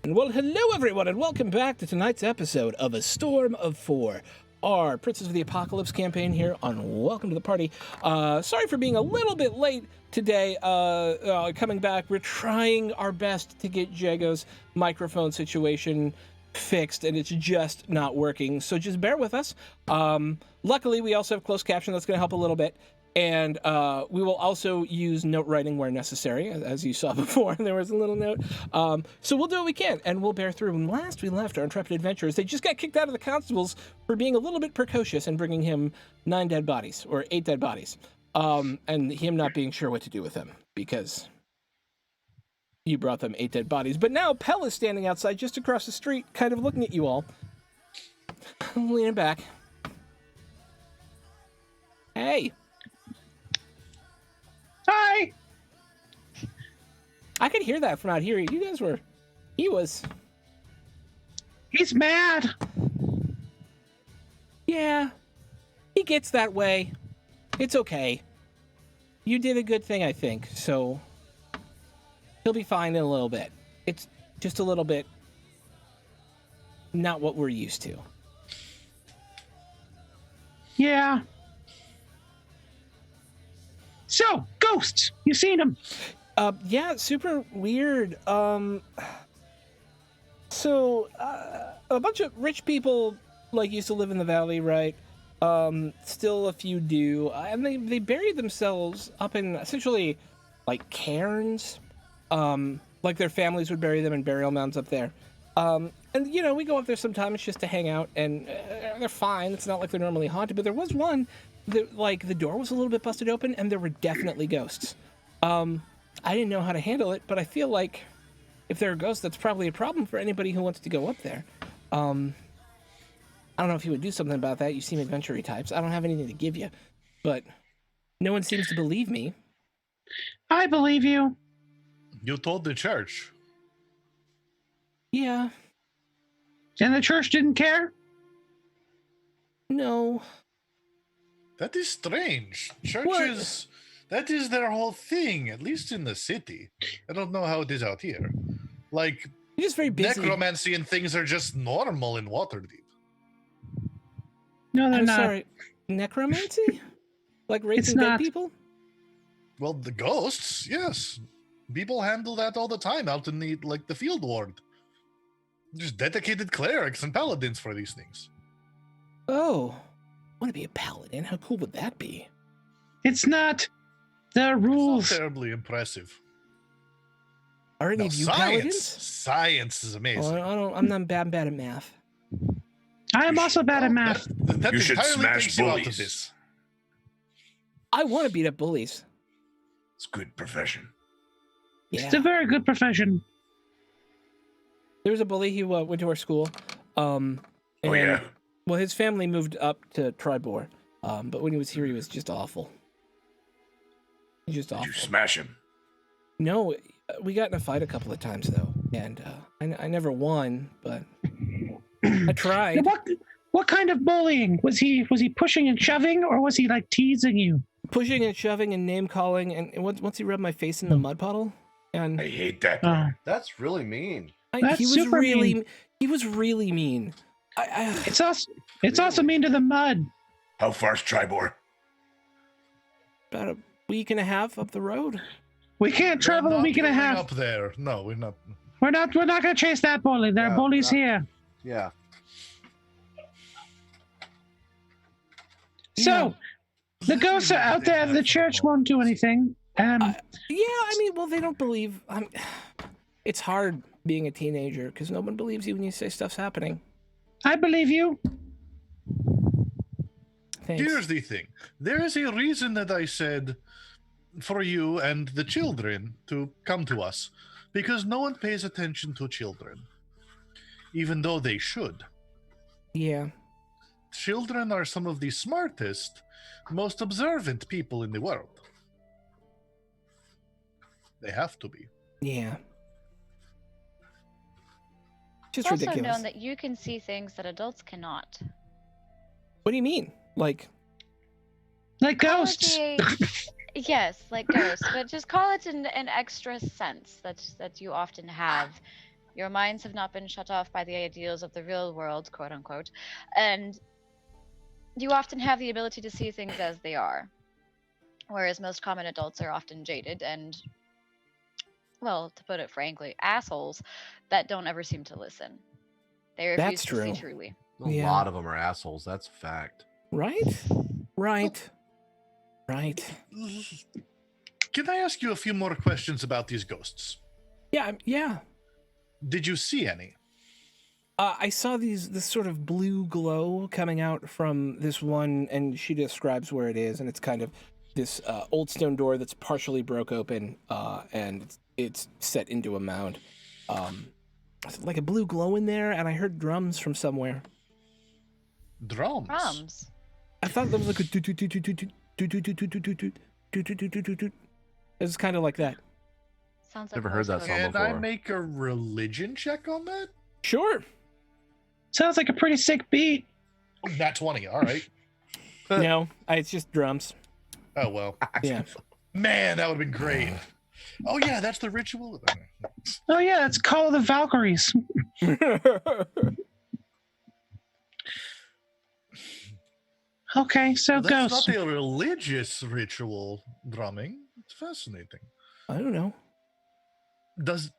Well, hello everyone, and welcome back to tonight's episode of A Storm of Four, our Princess of the Apocalypse campaign here on Welcome to the Party. Sorry for being a little bit late today, coming back. We're trying our best to get Jago's microphone situation fixed, and it's just not working, so just bear with us. Luckily, we also have closed caption that's going to help a little bit. And we will also use note writing where necessary, as you saw before. There was a little note. So we'll do what we can, and we'll bear through. When last we left our intrepid adventurers, they just got kicked out of the constables for being a little bit precocious and bringing him 9 dead bodies, or 8 dead bodies. And him not being sure what to do with them, because you brought them 8 dead bodies. But now Pell is standing outside just across the street, kind of looking at you all. Leaning back. Hey. Hi. I could hear that from out here. You guys were... He's mad. Yeah. He gets that way. It's okay. You did a good thing, I think, so... He'll be fine in a little bit. It's just a little bit... not what we're used to. Yeah. So, ghosts. You seen them? Yeah, super weird. So, a bunch of rich people, like, used to live in the valley, right? Still a few do. And they buried themselves up in, essentially, like, cairns. Like, their families would bury them in burial mounds up there. And, you know, we go up there sometimes just to hang out, and they're fine. It's not like they're normally haunted, but there was one that, like, the door was a little bit busted open, and there were definitely ghosts. I didn't know how to handle it, but I feel like if there are ghosts, that's probably a problem for anybody who wants to go up there. I don't know if you would do something about that. You seem adventure-y types. I don't have anything to give you, but no one seems to believe me. I believe you. You told the church. Yeah. And the church didn't care? No. That is strange. Churches, that is their whole thing, at least in the city. I don't know how it is out here. Like, you're just very busy. Necromancy and things are just normal in Waterdeep. No, they're I'm not. sorry. Necromancy? Like raising dead people? Well, the ghosts, yes. People handle that all the time out in the, like, the field ward. Just dedicated clerics and paladins for these things. Oh. I want to be a paladin. How cool would that be? It's not. There are rules. It's not terribly impressive. Are any of you paladins? Science is amazing. Oh, I'm not bad at math. I am also bad at math. That You should entirely smash takes you out of bullies. this. I want to beat up bullies. It's a good profession. Yeah. It's a very good profession. There was a bully who went to our school. And, Oh, yeah. Well, his family moved up to Tribor. But when he was here, he was just awful. He's just awful. Did you smash him? No, we got in a fight a couple of times, though. And I never won, but I tried. What kind of bullying? Was he pushing and shoving, or was he, like, teasing you? Pushing and shoving and name-calling. And once he rubbed my face in the mud puddle. And I hate that. That's really mean. he was really mean. He was really mean. It's also mean to the mud. How far's Tribor? About a week and a half up the road. We can't travel a week and a half. Up there. No, we're not. We're not going to chase that bully. There are bullies here. Yeah. So, the ghosts are out there. The church won't do anything. Yeah, I mean, well, they don't believe. It's hard being a teenager because no one believes you when you say stuff's happening. I believe you. Thanks. Here's the thing. There is a reason that I said for you and the children to come to us, because no one pays attention to children, even though they should. Yeah. Children are some of the smartest, most observant people in the world. They have to be. Yeah. Just It's also ridiculous. known that you can see things that adults cannot. What do you mean? Like ghosts. Yes, like ghosts, but just call it an extra sense that you often have. Your minds have not been shut off by the ideals of the real world, quote unquote, and you often have the ability to see things as they are. Whereas most common adults are often jaded and, well, to put it frankly, assholes that don't ever seem to listen. They refuse That's to true. see truly. A lot of them are assholes. That's a fact. Right? Right. Can I ask you a few more questions about these ghosts? Yeah. Did you see any? I saw this sort of blue glow coming out from this one, and she describes where it is, and it's kind of this old stone door that's partially broke open, and it's set into a mound. Like a blue glow in there, and I heard drums from somewhere. Drums? Drums? I thought there was like a toot toot toot toot toot toot toot toot toot toot toot toot toot toot toot toot. It was kind of like that. Sounds like Never heard that song before. Can I make a religion check on that? Sure. Sounds like a pretty sick beat. Oh, nat 20, all right. No, it's just drums. Oh, well. Yeah. Man, that would have been great. Oh, yeah, that's the ritual. Oh yeah, it's Call of the Valkyries. Okay, so That's ghosts. not a religious ritual drumming. It's fascinating. I don't know. Has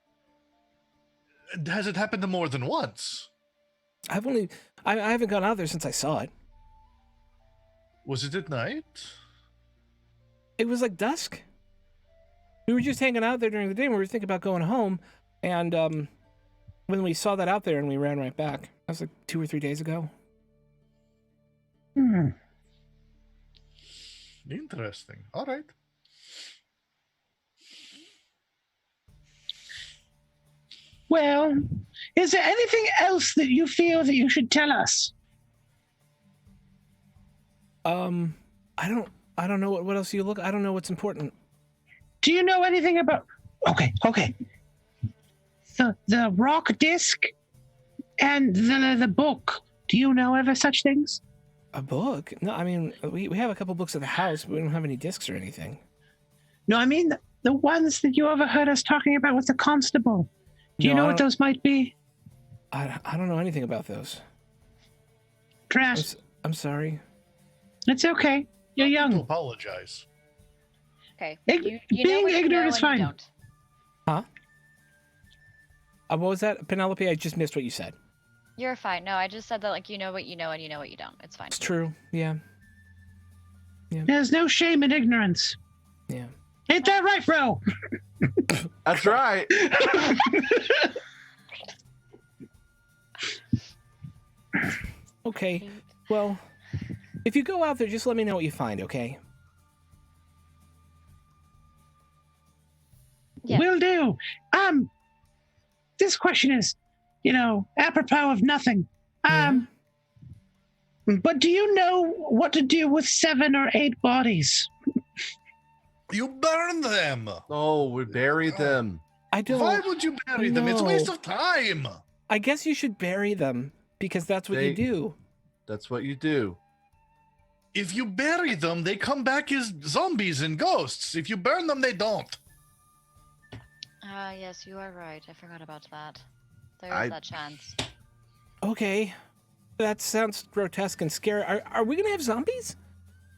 it happened more than once? I haven't gone out there since I saw it. Was it at night? It was like dusk. We were just hanging out there during the day, and we were thinking about going home, and when we saw that out there, and we ran right back. That was like 2 or 3 days ago. Interesting. All right. Well, is there anything else that you feel that you should tell us? I don't know what else you look. I don't know what's important. Do you know anything about? Okay. The rock disc and the book. Do you know ever such things? A book? No, I mean we have a couple books at the house, but we don't have any discs or anything. No, I mean the ones that you overheard us talking about with the constable. Do you know what those might be? I don't know anything about those. Trash. I'm sorry. It's okay. You're young. Apologize. Okay. Being what you ignorant know is and you fine. don't. Huh? What was that, Penelope? I just missed what you said. You're fine. No, I just said that like you know what you know and you know what you don't. It's fine. It's true. Yeah. There's no shame in ignorance. Yeah. Ain't that right, bro? That's right. Okay. Well, if you go out there, just let me know what you find, okay? Yes. Will do. This question is, apropos of nothing. But do you know what to do with 7 or 8 bodies? You burn them. Oh, we buried them. I don't. Why would you bury them? It's a waste No. of time. I guess you should bury them because that's what you do. That's what you do. If you bury them, they come back as zombies and ghosts. If you burn them, they don't. Yes, you are right. I forgot about that. There is that chance. Okay. That sounds grotesque and scary. Are we gonna have zombies?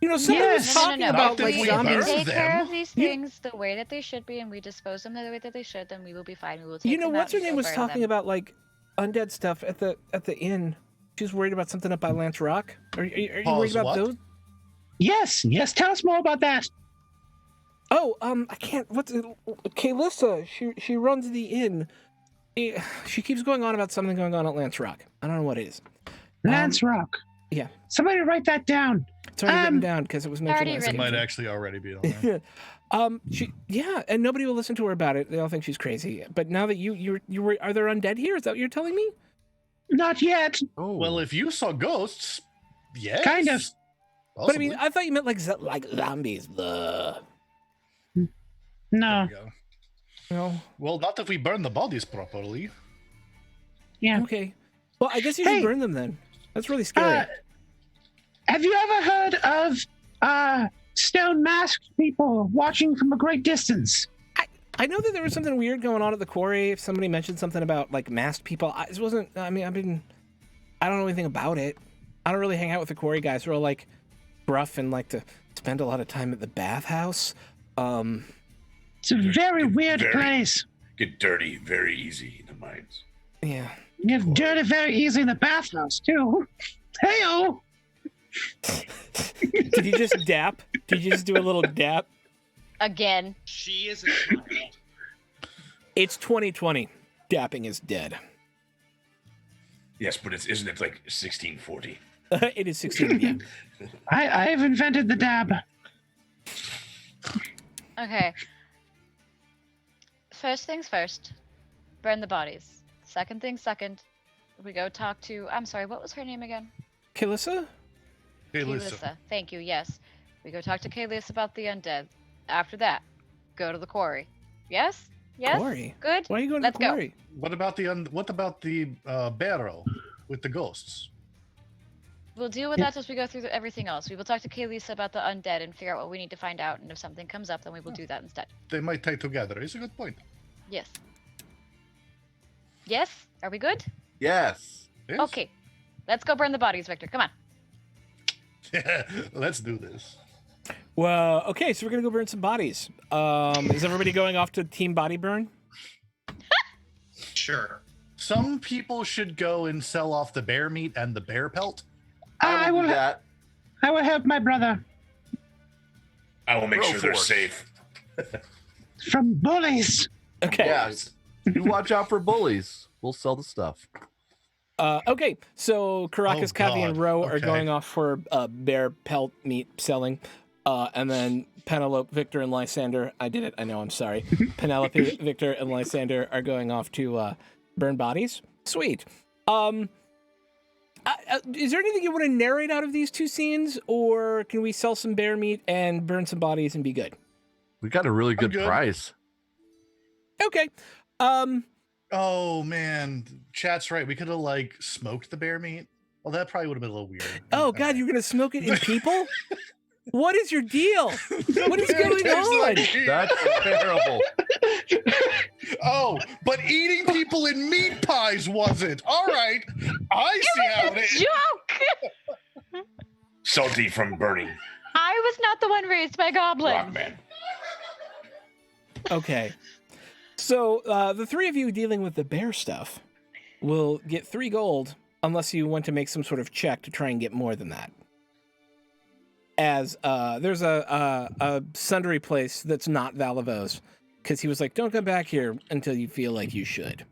Somebody was Yes. talking No. about If like we zombies. burn Take care of them. these things the way that they should be, and we dispose them the way that they should, then we will be fine. We will take them What's out her and name go was bury talking them. about like undead stuff at the inn. She was worried about something up by Lance Rock. Are you worried Pause, about what? those? Yes. Tell us more about that. Oh, I can't. What's it? Kalyssa? She runs the inn. She keeps going on about something going on at Lance Rock. I don't know what it is. Lance Rock. Yeah. Somebody write that down. It's already written down because it was mentioned last It week. might actually already be on there. And nobody will listen to her about it. They all think she's crazy. But now that you were, are there undead here? Is that what you're telling me? Not yet. Oh. Well, if you saw ghosts, yes. Kind of. But I mean, I thought you meant like zombies. No. There you go. No. Well, not if we burn the bodies properly. Yeah. Okay. Well, I guess you should burn them then. That's really scary. Have you ever heard of stone masked people watching from a great distance? I know that there was something weird going on at the quarry. If somebody mentioned something about like masked people, I don't know anything about it. I don't really hang out with the quarry guys who are all like gruff and like to spend a lot of time at the bathhouse. It's a very weird place. Get dirty very easy in the mines. Yeah. You get dirty very easy in the bathhouse too. Hey-o! Did you just dap? Did you just do a little dap? Again. She is a child. It's 2020. Dapping is dead. Yes, but isn't it like 1640? It is 16, yeah. I've invented the dab. Okay. First things first. Burn the bodies. Second things second. We go talk to... I'm sorry, what was her name again? Kalyssa? Kalyssa. Thank you, yes. We go talk to Kalyssa about the undead. After that, go to the quarry. Yes? Yes? Quarry? Good? Why are you going Let's to the quarry? What about the barrel with the ghosts? We'll deal with that as we go through everything else. We will talk to Kalyssa about the undead and figure out what we need to find out. And if something comes up, then we will do that instead. They might tie together. It's a good point. Yes. Yes? Are we good? Yes. Yes. Okay. Let's go burn the bodies, Victor. Come on. Let's do this. Well, okay, so we're going to go burn some bodies. Is everybody going off to team body burn? Sure. Some people should go and sell off the bear meat and the bear pelt. I will do that. I will help my brother I will make Roll sure they're force. safe. from bullies. Okay. Yeah. You watch out for bullies. We'll sell the stuff. Okay, so Caracas, Oh, Kathy, and God. Ro are Okay. going off for bear pelt meat selling. And then Penelope, Victor, and Lysander, I did it, I know, I'm sorry. Penelope, Victor, and Lysander are going off to burn bodies. Sweet. Is there anything you want to narrate out of these two scenes, or can we sell some bear meat and burn some bodies and be good? We got a really good good. price. Okay. Oh man, chat's right. We could have like smoked the bear meat. Well, that probably would have been a little weird. Oh God, you're gonna smoke it in people? What is your deal? What is going on? That's terrible. Oh, but eating people in meat pies wasn't. All right, I see how it is. Joke! Salty from burning. I was not the one raised by goblins. Rockman. Okay. So the three of you dealing with the bear stuff will get 3 gold unless you want to make some sort of check to try and get more than that. As there's a sundry place that's not Valavo's, because he was like, don't come back here until you feel like you should.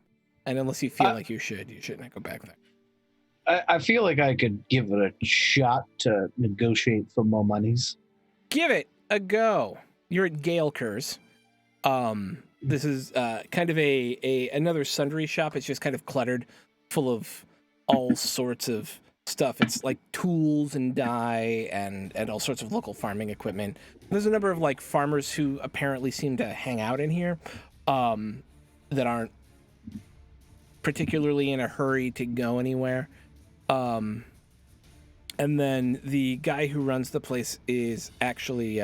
And unless you feel like you should not go back there. I feel like I could give it a shot to negotiate for more monies. Give it a go. You're at Gaelker's. This is kind of another sundry shop. It's just kind of cluttered, full of all sorts of stuff. It's like tools and dye and all sorts of local farming equipment. There's a number of like farmers who apparently seem to hang out in here that aren't particularly in a hurry to go anywhere. And then the guy who runs the place is actually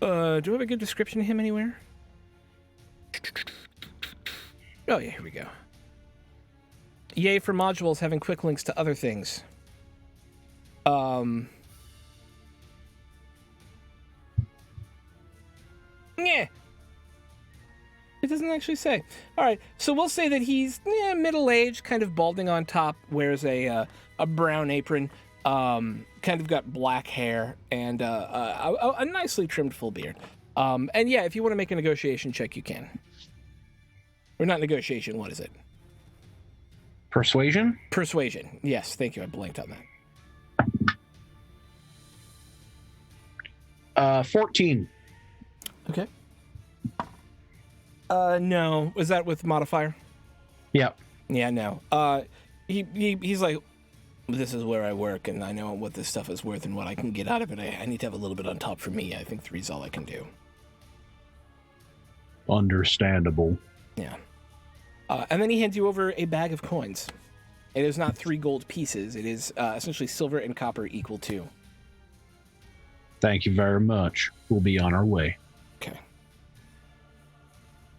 do I have a good description of him anywhere? Oh yeah, here we go. Yay for modules having quick links to other things. Yeah. It doesn't actually say. All right, so we'll say that he's middle-aged, kind of balding on top, wears a brown apron, kind of got black hair and a nicely trimmed full beard. And yeah, if you want to make a negotiation check, you can. Or not negotiation, what is it? Persuasion? Persuasion. Yes, thank you. I blanked on that. 14. Okay. No. Was that with modifier? Yep. Yeah, no. He's like, this is where I work, and I know what this stuff is worth and what I can get out of it. I need to have a little bit on top for me. I think 3's all I can do. Understandable. Yeah. And then he hands you over a bag of coins. It is not 3 gold pieces. It is essentially silver and copper equal to. Thank you very much. We'll be on our way. Okay.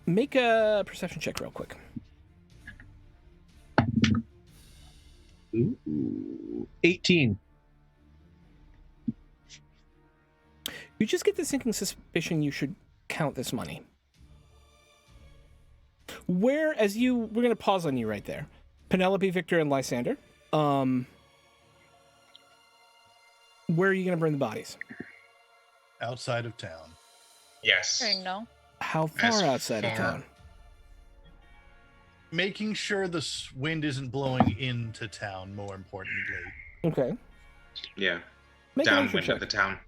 Make a perception check real quick. Ooh, 18. You just get the sinking suspicion you should count this money. We're going to pause on you right there. Penelope, Victor, and Lysander. Where are you going to burn the bodies? Outside of town. Yes. No. How far outside of town? Making sure the wind isn't blowing into town, more importantly. Okay. Yeah. Make a nature Downwind check. of the town.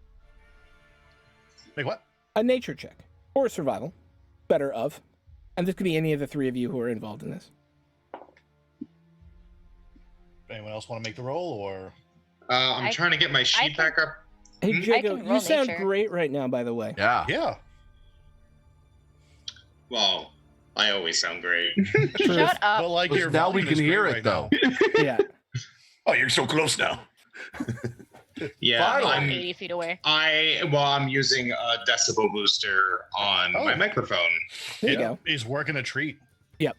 Make what? A nature check. Or survival. Better of. And this could be any of the 3 of you who are involved in this. Anyone else want to make the roll, or? I'm trying to get my sheet back up. Hey, Hmm? Jago, can you roll sound nature. great right now, by the way. Yeah. Yeah. Well, I always sound great. Shut up. But like But your now we volume can is hear great it, right though. now. Yeah. Oh, you're so close now. Yeah, Finally. I'm I'm 80 feet away. I'm using a decibel booster on Oh. my microphone. There you Yeah, go. He's working a treat.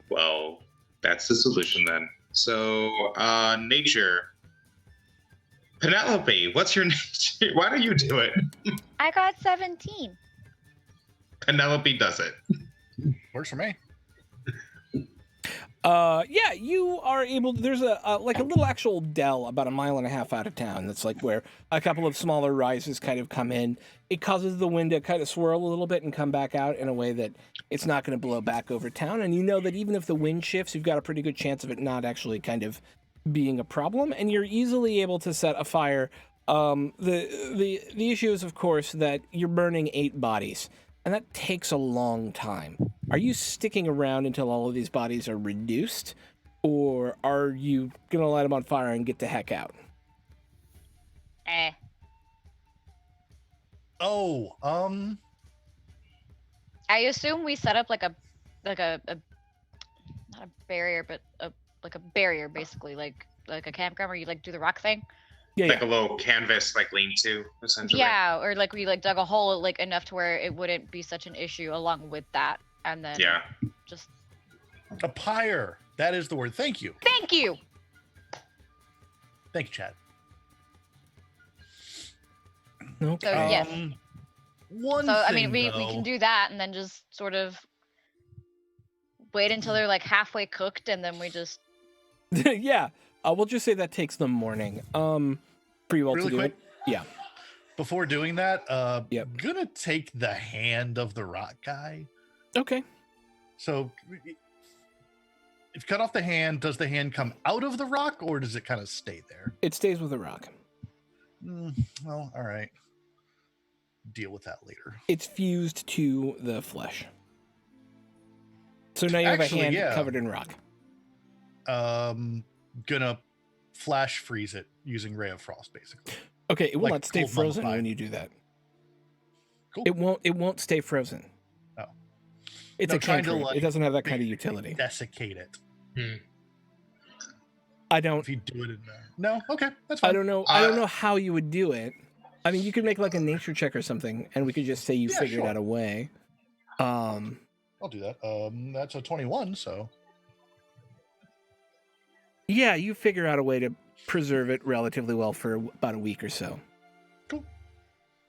Well, that's the solution then. So, nature. Penelope, what's your nature? Why do you do it? I got 17. Penelope does it. Works for me. Yeah, you are able to, there's a little actual dell about 1.5 miles out of town. That's like where a couple of smaller rises kind of come in. It causes the wind to kind of swirl a little bit and come back out in a way that it's not going to blow back over town. And you know that even if the wind shifts, you've got a pretty good chance of it not actually kind of being a problem. And you're easily able to set a fire. The issue is, of course, that you're burning 8 bodies. And that takes a long time. Are you sticking around until all of these bodies are reduced? Or are you going to light them on fire and get the heck out? Oh, I assume we set up like a not a barrier, but like a barrier basically, like a campground where you like do the rock thing. Yeah, Like a little canvas, like lean-to, essentially. Yeah, or like we like dug a hole like enough to where it wouldn't be such an issue along with that, and then Yeah. just a pyre. That is the word. Thank you. thank you. Thank you, Chad. Okay. So yes. One So I thing, mean, we though, can do that, and then just sort of wait until they're like halfway cooked, and then we just Yeah. We'll just say that takes the morning. For you all really to do quick. it. Yeah. Before doing that, Yep. gonna take the hand of the rock guy. Okay. So, if you cut off the hand, does the hand come out of the rock, or does it kind of stay there? It stays with the rock. Well, all right. Deal with that later. It's fused to the flesh. So now you have Actually, a hand yeah. covered in rock. Gonna flash freeze it using Ray of Frost, basically. Okay, it will Like not stay cold frozen mummified. when you do that. Cool. It won't stay frozen. Oh. It's No, a trying to, cantrip. like, It doesn't have that kind of utility. Desiccate it. I don't If you do it in there. No? Okay, that's fine. I don't know how you would do it. I mean, you could make like a nature check or something, and we could just say you Yeah, figured sure. out a way. I'll do that. That's a 21, so. Yeah, you figure out a way to preserve it relatively well for about a week or so.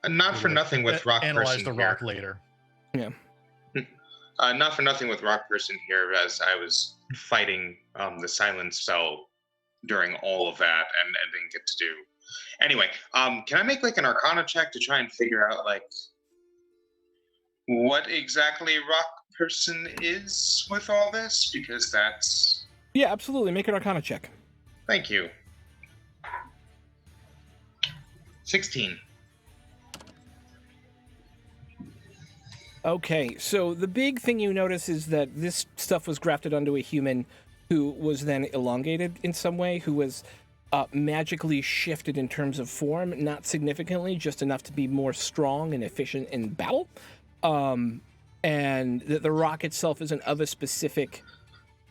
And not for nothing with Rock Analyze Person the rock here. later. Yeah. Not for nothing with Rock Person here, as I was fighting the silence spell during all of that and didn't get to do Anyway, can I make like an Arcana check to try and figure out like what exactly Rock Person is with all this? Because that's... Yeah, absolutely. Make an Arcana check. Thank you. 16. Okay, so the big thing you notice is that this stuff was grafted onto a human who was then elongated in some way, who was magically shifted in terms of form, not significantly, just enough to be more strong and efficient in battle. And that the rock itself isn't of a specific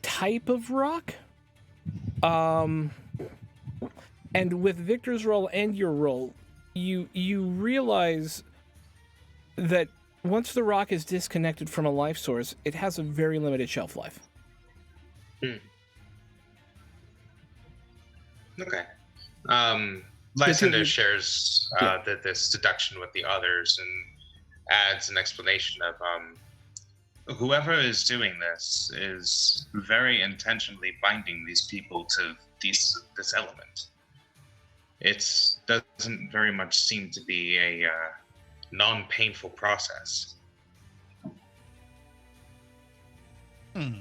type of rock. And with Victor's roll and your roll, you realize that once the rock is disconnected from a life source, it has a very limited shelf life. Okay. Lysander shares this deduction with the others and adds an explanation of whoever is doing this is very intentionally binding these people to this element. It doesn't very much seem to be a non-painful process. It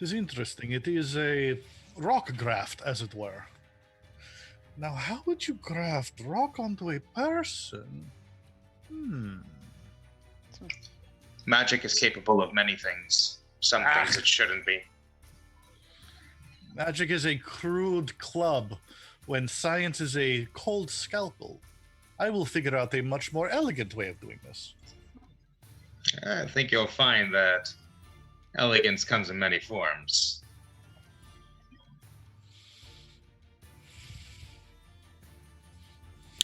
is interesting. It is a rock graft, as it were. Now, how would you graft rock onto a person? Magic is capable of many things. Some things it shouldn't be. Magic is a crude club, when science is a cold scalpel. I will figure out a much more elegant way of doing this. I think you'll find that elegance comes in many forms.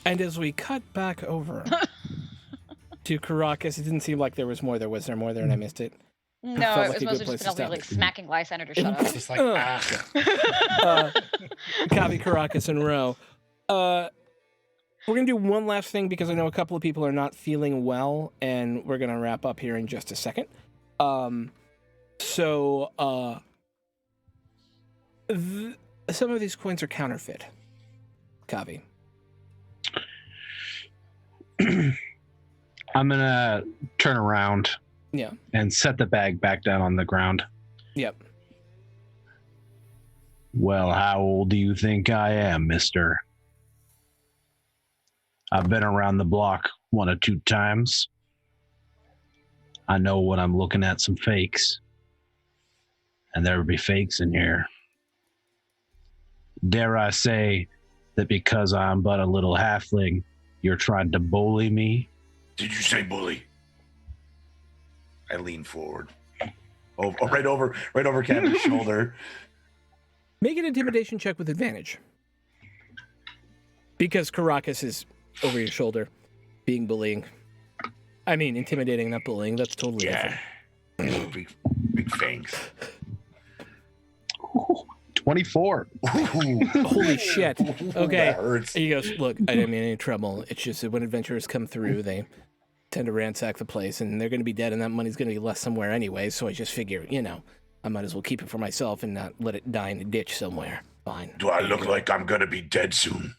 And as we cut back over to Caracas, it didn't seem like there was more. Was there more there and I missed it? No, it was mostly just gonna be like smacking Lysander to shut up. Just like, Kavi, Caracas, and Ro. We're going to do one last thing because I know a couple of people are not feeling well, and we're going to wrap up here in just a second. Some of these coins are counterfeit. Kavi. I'm going to turn around. Yeah. And set the bag back down on the ground. Yep. Well, how old do you think I am, mister? I've been around the block 1 or 2 times. I know when I'm looking at some fakes. And there will be fakes in here. Dare I say that because I'm but a little halfling, you're trying to bully me? Did you say bully? I lean forward. Right over Cam's shoulder. Make an intimidation check with advantage. Because Caracas is over your shoulder, being bullying. I mean, intimidating, not bullying. That's totally different. Big fangs. 24. Holy shit. Okay. That hurts. He goes, look, I didn't mean any trouble. It's just that when adventurers come through, they tend to ransack the place, and they're going to be dead, and that money's going to be left somewhere anyway, so I just figure, I might as well keep it for myself and not let it die in a ditch somewhere. Fine. Do I look like I'm going to be dead soon?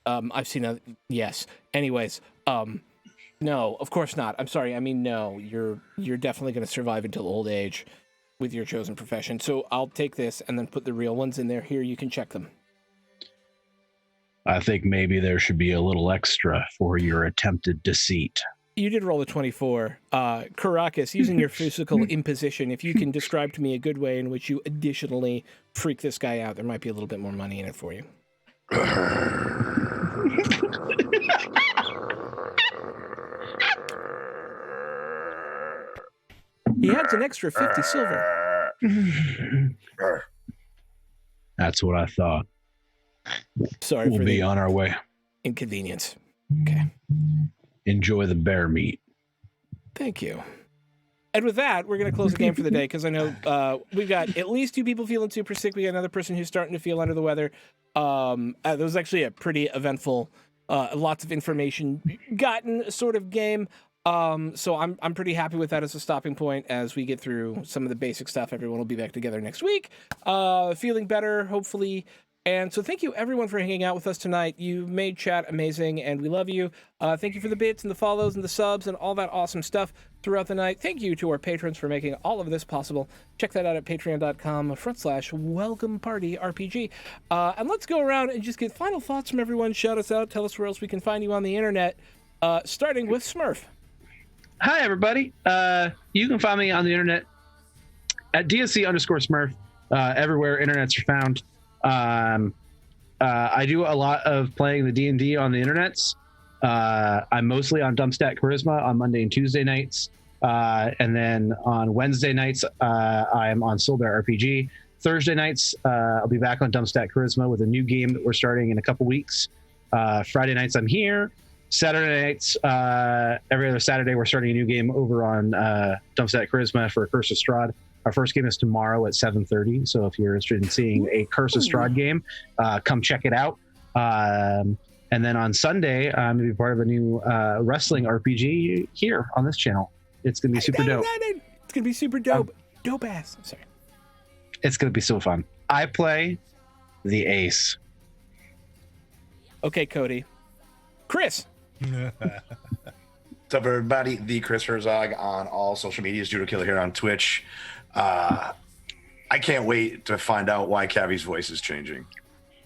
I've seen yes. Anyways, no, of course not. I'm sorry. I mean, no, you're definitely going to survive until old age with your chosen profession. So I'll take this and then put the real ones in there. Here, you can check them. I think maybe there should be a little extra for your attempted deceit. You did roll a 24. Caracas, using your physical imposition, if you can describe to me a good way in which you additionally freak this guy out, there might be a little bit more money in it for you. He adds an extra 50 silver. That's what I thought. Sorry we'll for be the on our way. Inconvenience. Okay. Enjoy the bear meat. Thank you. And with that, we're going to close the game for the day because I know we've got at least 2 people feeling super sick. We got another person who's starting to feel under the weather. That was actually a pretty eventful, lots of information gotten sort of game. So I'm pretty happy with that as a stopping point as we get through some of the basic stuff. Everyone will be back together next week, feeling better, hopefully. And so thank you, everyone, for hanging out with us tonight. You made chat amazing, and we love you. Thank you for the bits and the follows and the subs and all that awesome stuff throughout the night. Thank you to our patrons for making all of this possible. Check that out at patreon.com/welcomepartyrpg. And let's go around and just get final thoughts from everyone. Shout us out. Tell us where else we can find you on the internet, starting with Smurf. Hi, everybody. You can find me on the internet at DSC_Smurf, everywhere internets are found. I do a lot of playing the D&D on the internets. I'm mostly on Dumpstat Charisma on Monday and Tuesday nights. And then on Wednesday nights, I'm on Soulbear RPG. Thursday nights, I'll be back on Dumpstat Charisma with a new game that we're starting in a couple weeks. Friday nights, I'm here. Saturday nights, every other Saturday, we're starting a new game over on Dumpstat Charisma for Curse of Strahd. Our first game is tomorrow at 7:30. So if you're interested in seeing a Curse of Strahd game, come check it out. And then on Sunday, I'm going to be part of a new wrestling RPG here on this channel. It's going to be super dope. It's going to be super dope. Dope ass. I'm sorry. It's going to be so fun. I play the Ace. Okay, Cody. Chris. What's up, everybody? The Chris Herzog on all social medias. Judo Killer here on Twitch. I can't wait to find out why Cavi's voice is changing.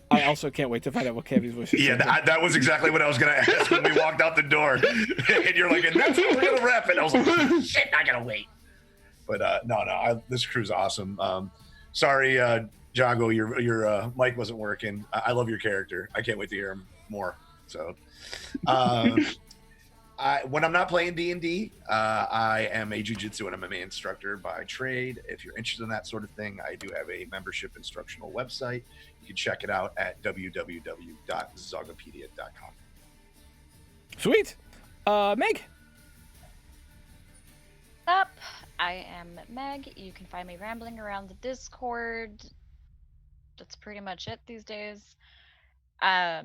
I also can't wait to find out what Cavi's voice is. Yeah, that was exactly what I was going to ask when we walked out the door. And you're like, and that's how we're going to wrap it. I was like, shit, I got to wait. But no, this crew's awesome. Sorry, Jago, your mic wasn't working. I love your character. I can't wait to hear him more. So, when I'm not playing D&D, I am a jiu-jitsu and MMA instructor by trade. If you're interested in that sort of thing, I do have a membership instructional website. You can check it out at www.zogopedia.com. Sweet. Meg. Up. I am Meg. You can find me rambling around the Discord. That's pretty much it these days. I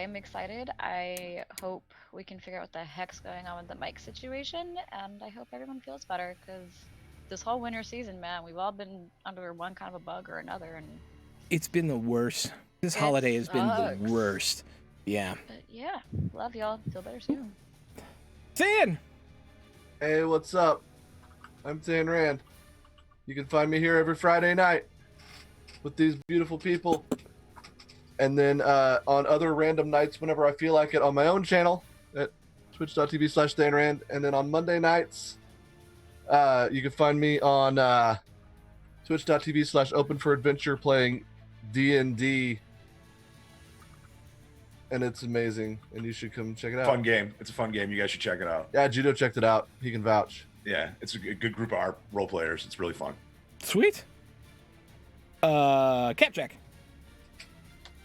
am excited. I hope we can figure out what the heck's going on with the mic situation, and I hope everyone feels better, because this whole winter season, man, we've all been under one kind of a bug or another, and it's been the worst. This holiday has been the worst. Yeah. But yeah, love y'all. Feel better soon. Dan. Hey, what's up? I'm Dan Rand. You can find me here every Friday night with these beautiful people. And then on other random nights, whenever I feel like it, on my own channel at twitch.tv/DanRand. And then on Monday nights, you can find me on twitch.tv/OpenForAdventure playing D&D. And it's amazing. And you should come check it out. Fun game. It's a fun game. You guys should check it out. Yeah, Judo checked it out. He can vouch. Yeah, it's a good group of our role players. It's really fun. Sweet. Capjack.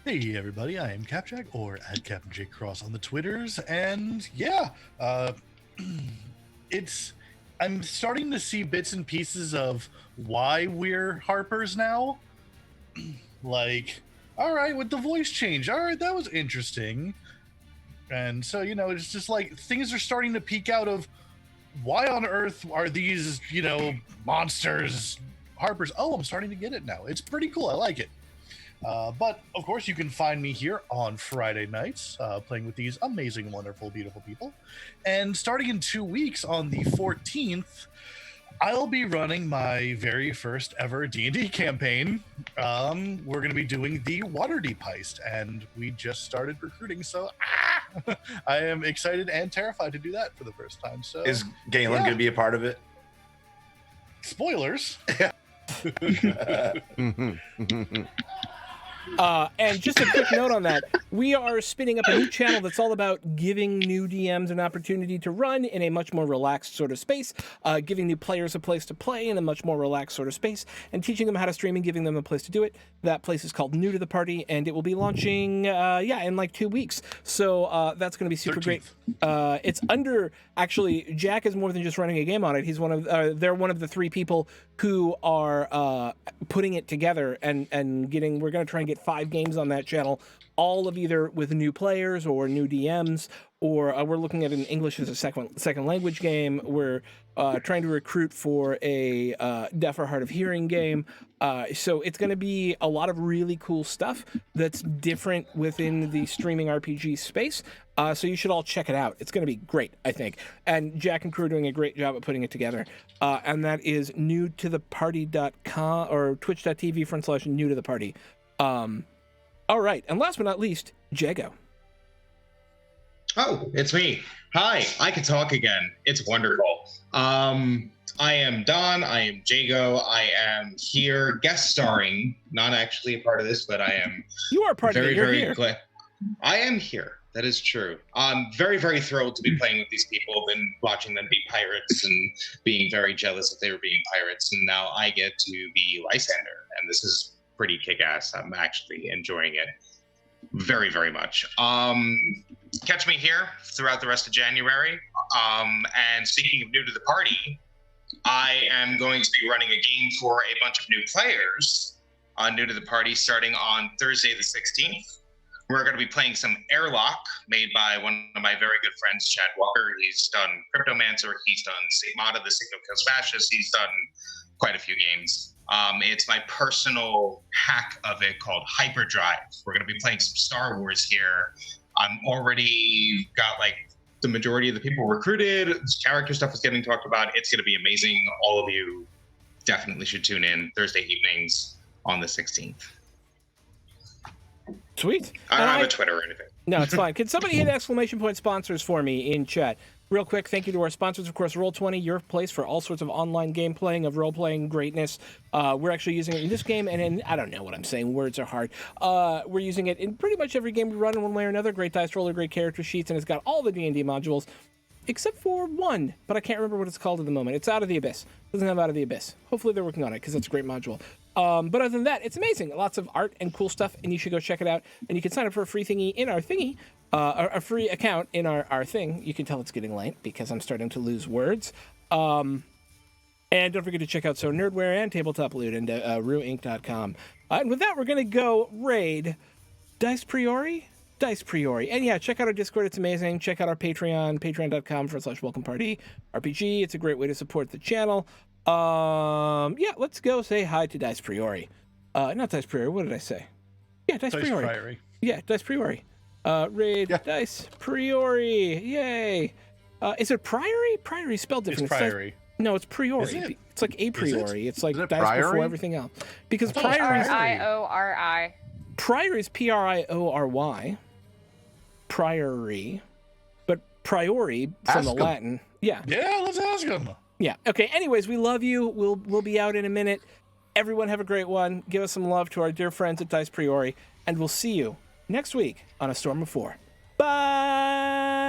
Hey everybody, I am Capjack, or at Captain Jake Cross on the Twitters, and yeah, I'm starting to see bits and pieces of why we're Harpers now. Like, all right, with the voice change, all right, that was interesting. And so, it's just like things are starting to peek out of why on earth are these, monsters Harpers? Oh, I'm starting to get it now. It's pretty cool. I like it. But of course, you can find me here on Friday nights, playing with these amazing, wonderful, beautiful people. And starting in 2 weeks, on the 14th, I'll be running my very first ever D&D campaign. We're going to be doing the Waterdeep heist, and we just started recruiting. So I am excited and terrified to do that for the first time. So is Galen going to be a part of it? Spoilers. And just a quick note on that, we are spinning up a new channel that's all about giving new DMs an opportunity to run in a much more relaxed sort of space, giving new players a place to play in a much more relaxed sort of space, and teaching them how to stream and giving them a place to do it. That place is called New to the Party, and it will be launching, in like 2 weeks. So that's going to be super 13th. Great. It's under, actually, Jack is more than just running a game on it. He's they're one of the 3 people who are putting it together and we're going to try and get 5 games on that channel, all of either with new players or new DMs or we're looking at an English as a second language game. We're trying to recruit for a deaf or hard of hearing game. So it's going to be a lot of really cool stuff that's different within the streaming RPG space. So you should all check it out. It's going to be great, I think. And Jack and crew are doing a great job at putting it together. And that is newtotheparty.com or twitch.tv/newtotheparty. All right. And last but not least, Jago. Oh, it's me. Hi, I can talk again. It's wonderful. I am Don. I am Jago. I am here guest starring, not actually a part of this, but I am. You are part very, of it. You're very here. glad. I am here. That is true. I'm very, very thrilled to be playing with these people. Been watching them be pirates and being very jealous that they were being pirates, and now I get to be Lysander, and this is pretty kick-ass. I'm actually enjoying it very, very much. Catch me here throughout the rest of January. And speaking of new to the party, I am going to be running a game for a bunch of new players new to the party starting on Thursday the 16th. We're going to be playing some Airlock, made by one of my very good friends, Chad Walker. He's done Cryptomancer, he's done Sigmata, the Signal Kills Fascist, he's done quite a few games. It's my personal hack of it called Hyperdrive. We're going to be playing some Star Wars here. I'm already got like the majority of the people recruited. Character stuff is getting talked about. It's going to be amazing. All of you definitely should tune in Thursday evenings on the 16th. Sweet. I don't have a Twitter or anything. No, it's fine. Can somebody hit exclamation point sponsors for me in chat? Real quick, thank you to our sponsors, of course, Roll20, your place for all sorts of online game playing of role-playing greatness. We're actually using it in this game, and in, I don't know what I'm saying, words are hard. We're using it in pretty much every game we run in one way or another. Great dice roller, great character sheets, and it's got all the D&D modules, except for one, but I can't remember what it's called at the moment. It's Out of the Abyss. It doesn't have Out of the Abyss. Hopefully they're working on it, because it's a great module. But other than that, it's amazing. Lots of art and cool stuff, and you should go check it out. And you can sign up for a free thingy in our thingy, a free account in our thing. You can tell it's getting late because I'm starting to lose words. And don't forget to check out So Nerdware and Tabletop Loot and RuinC.com. And with that, we're going to go raid Dice Priori. And yeah, check out our Discord. It's amazing. Check out our Patreon, patreon.com/welcomeparty RPG. It's a great way to support the channel. Yeah, let's go say hi to Dice Priori. Not Dice Priori. What did I say? Yeah, Dice Priori. Priory. Yeah, Dice Priori. Raid Dice Priori. Yay. Is it Priory? Priory spelled different. It's Priory. No, it's Priori. Is it? It's like a priori. It's like Is it dice Priory? before everything else. Because P Priory R is I O R I. Priory is Priory. Priory. But priori from Ask the 'em. Latin. Yeah. Yeah, let's ask him. Yeah. Okay. Anyways, we love you. We'll be out in a minute. Everyone have a great one. Give us some love to our dear friends at Dice Priori, and we'll see you next week on A Storm of Four. Bye.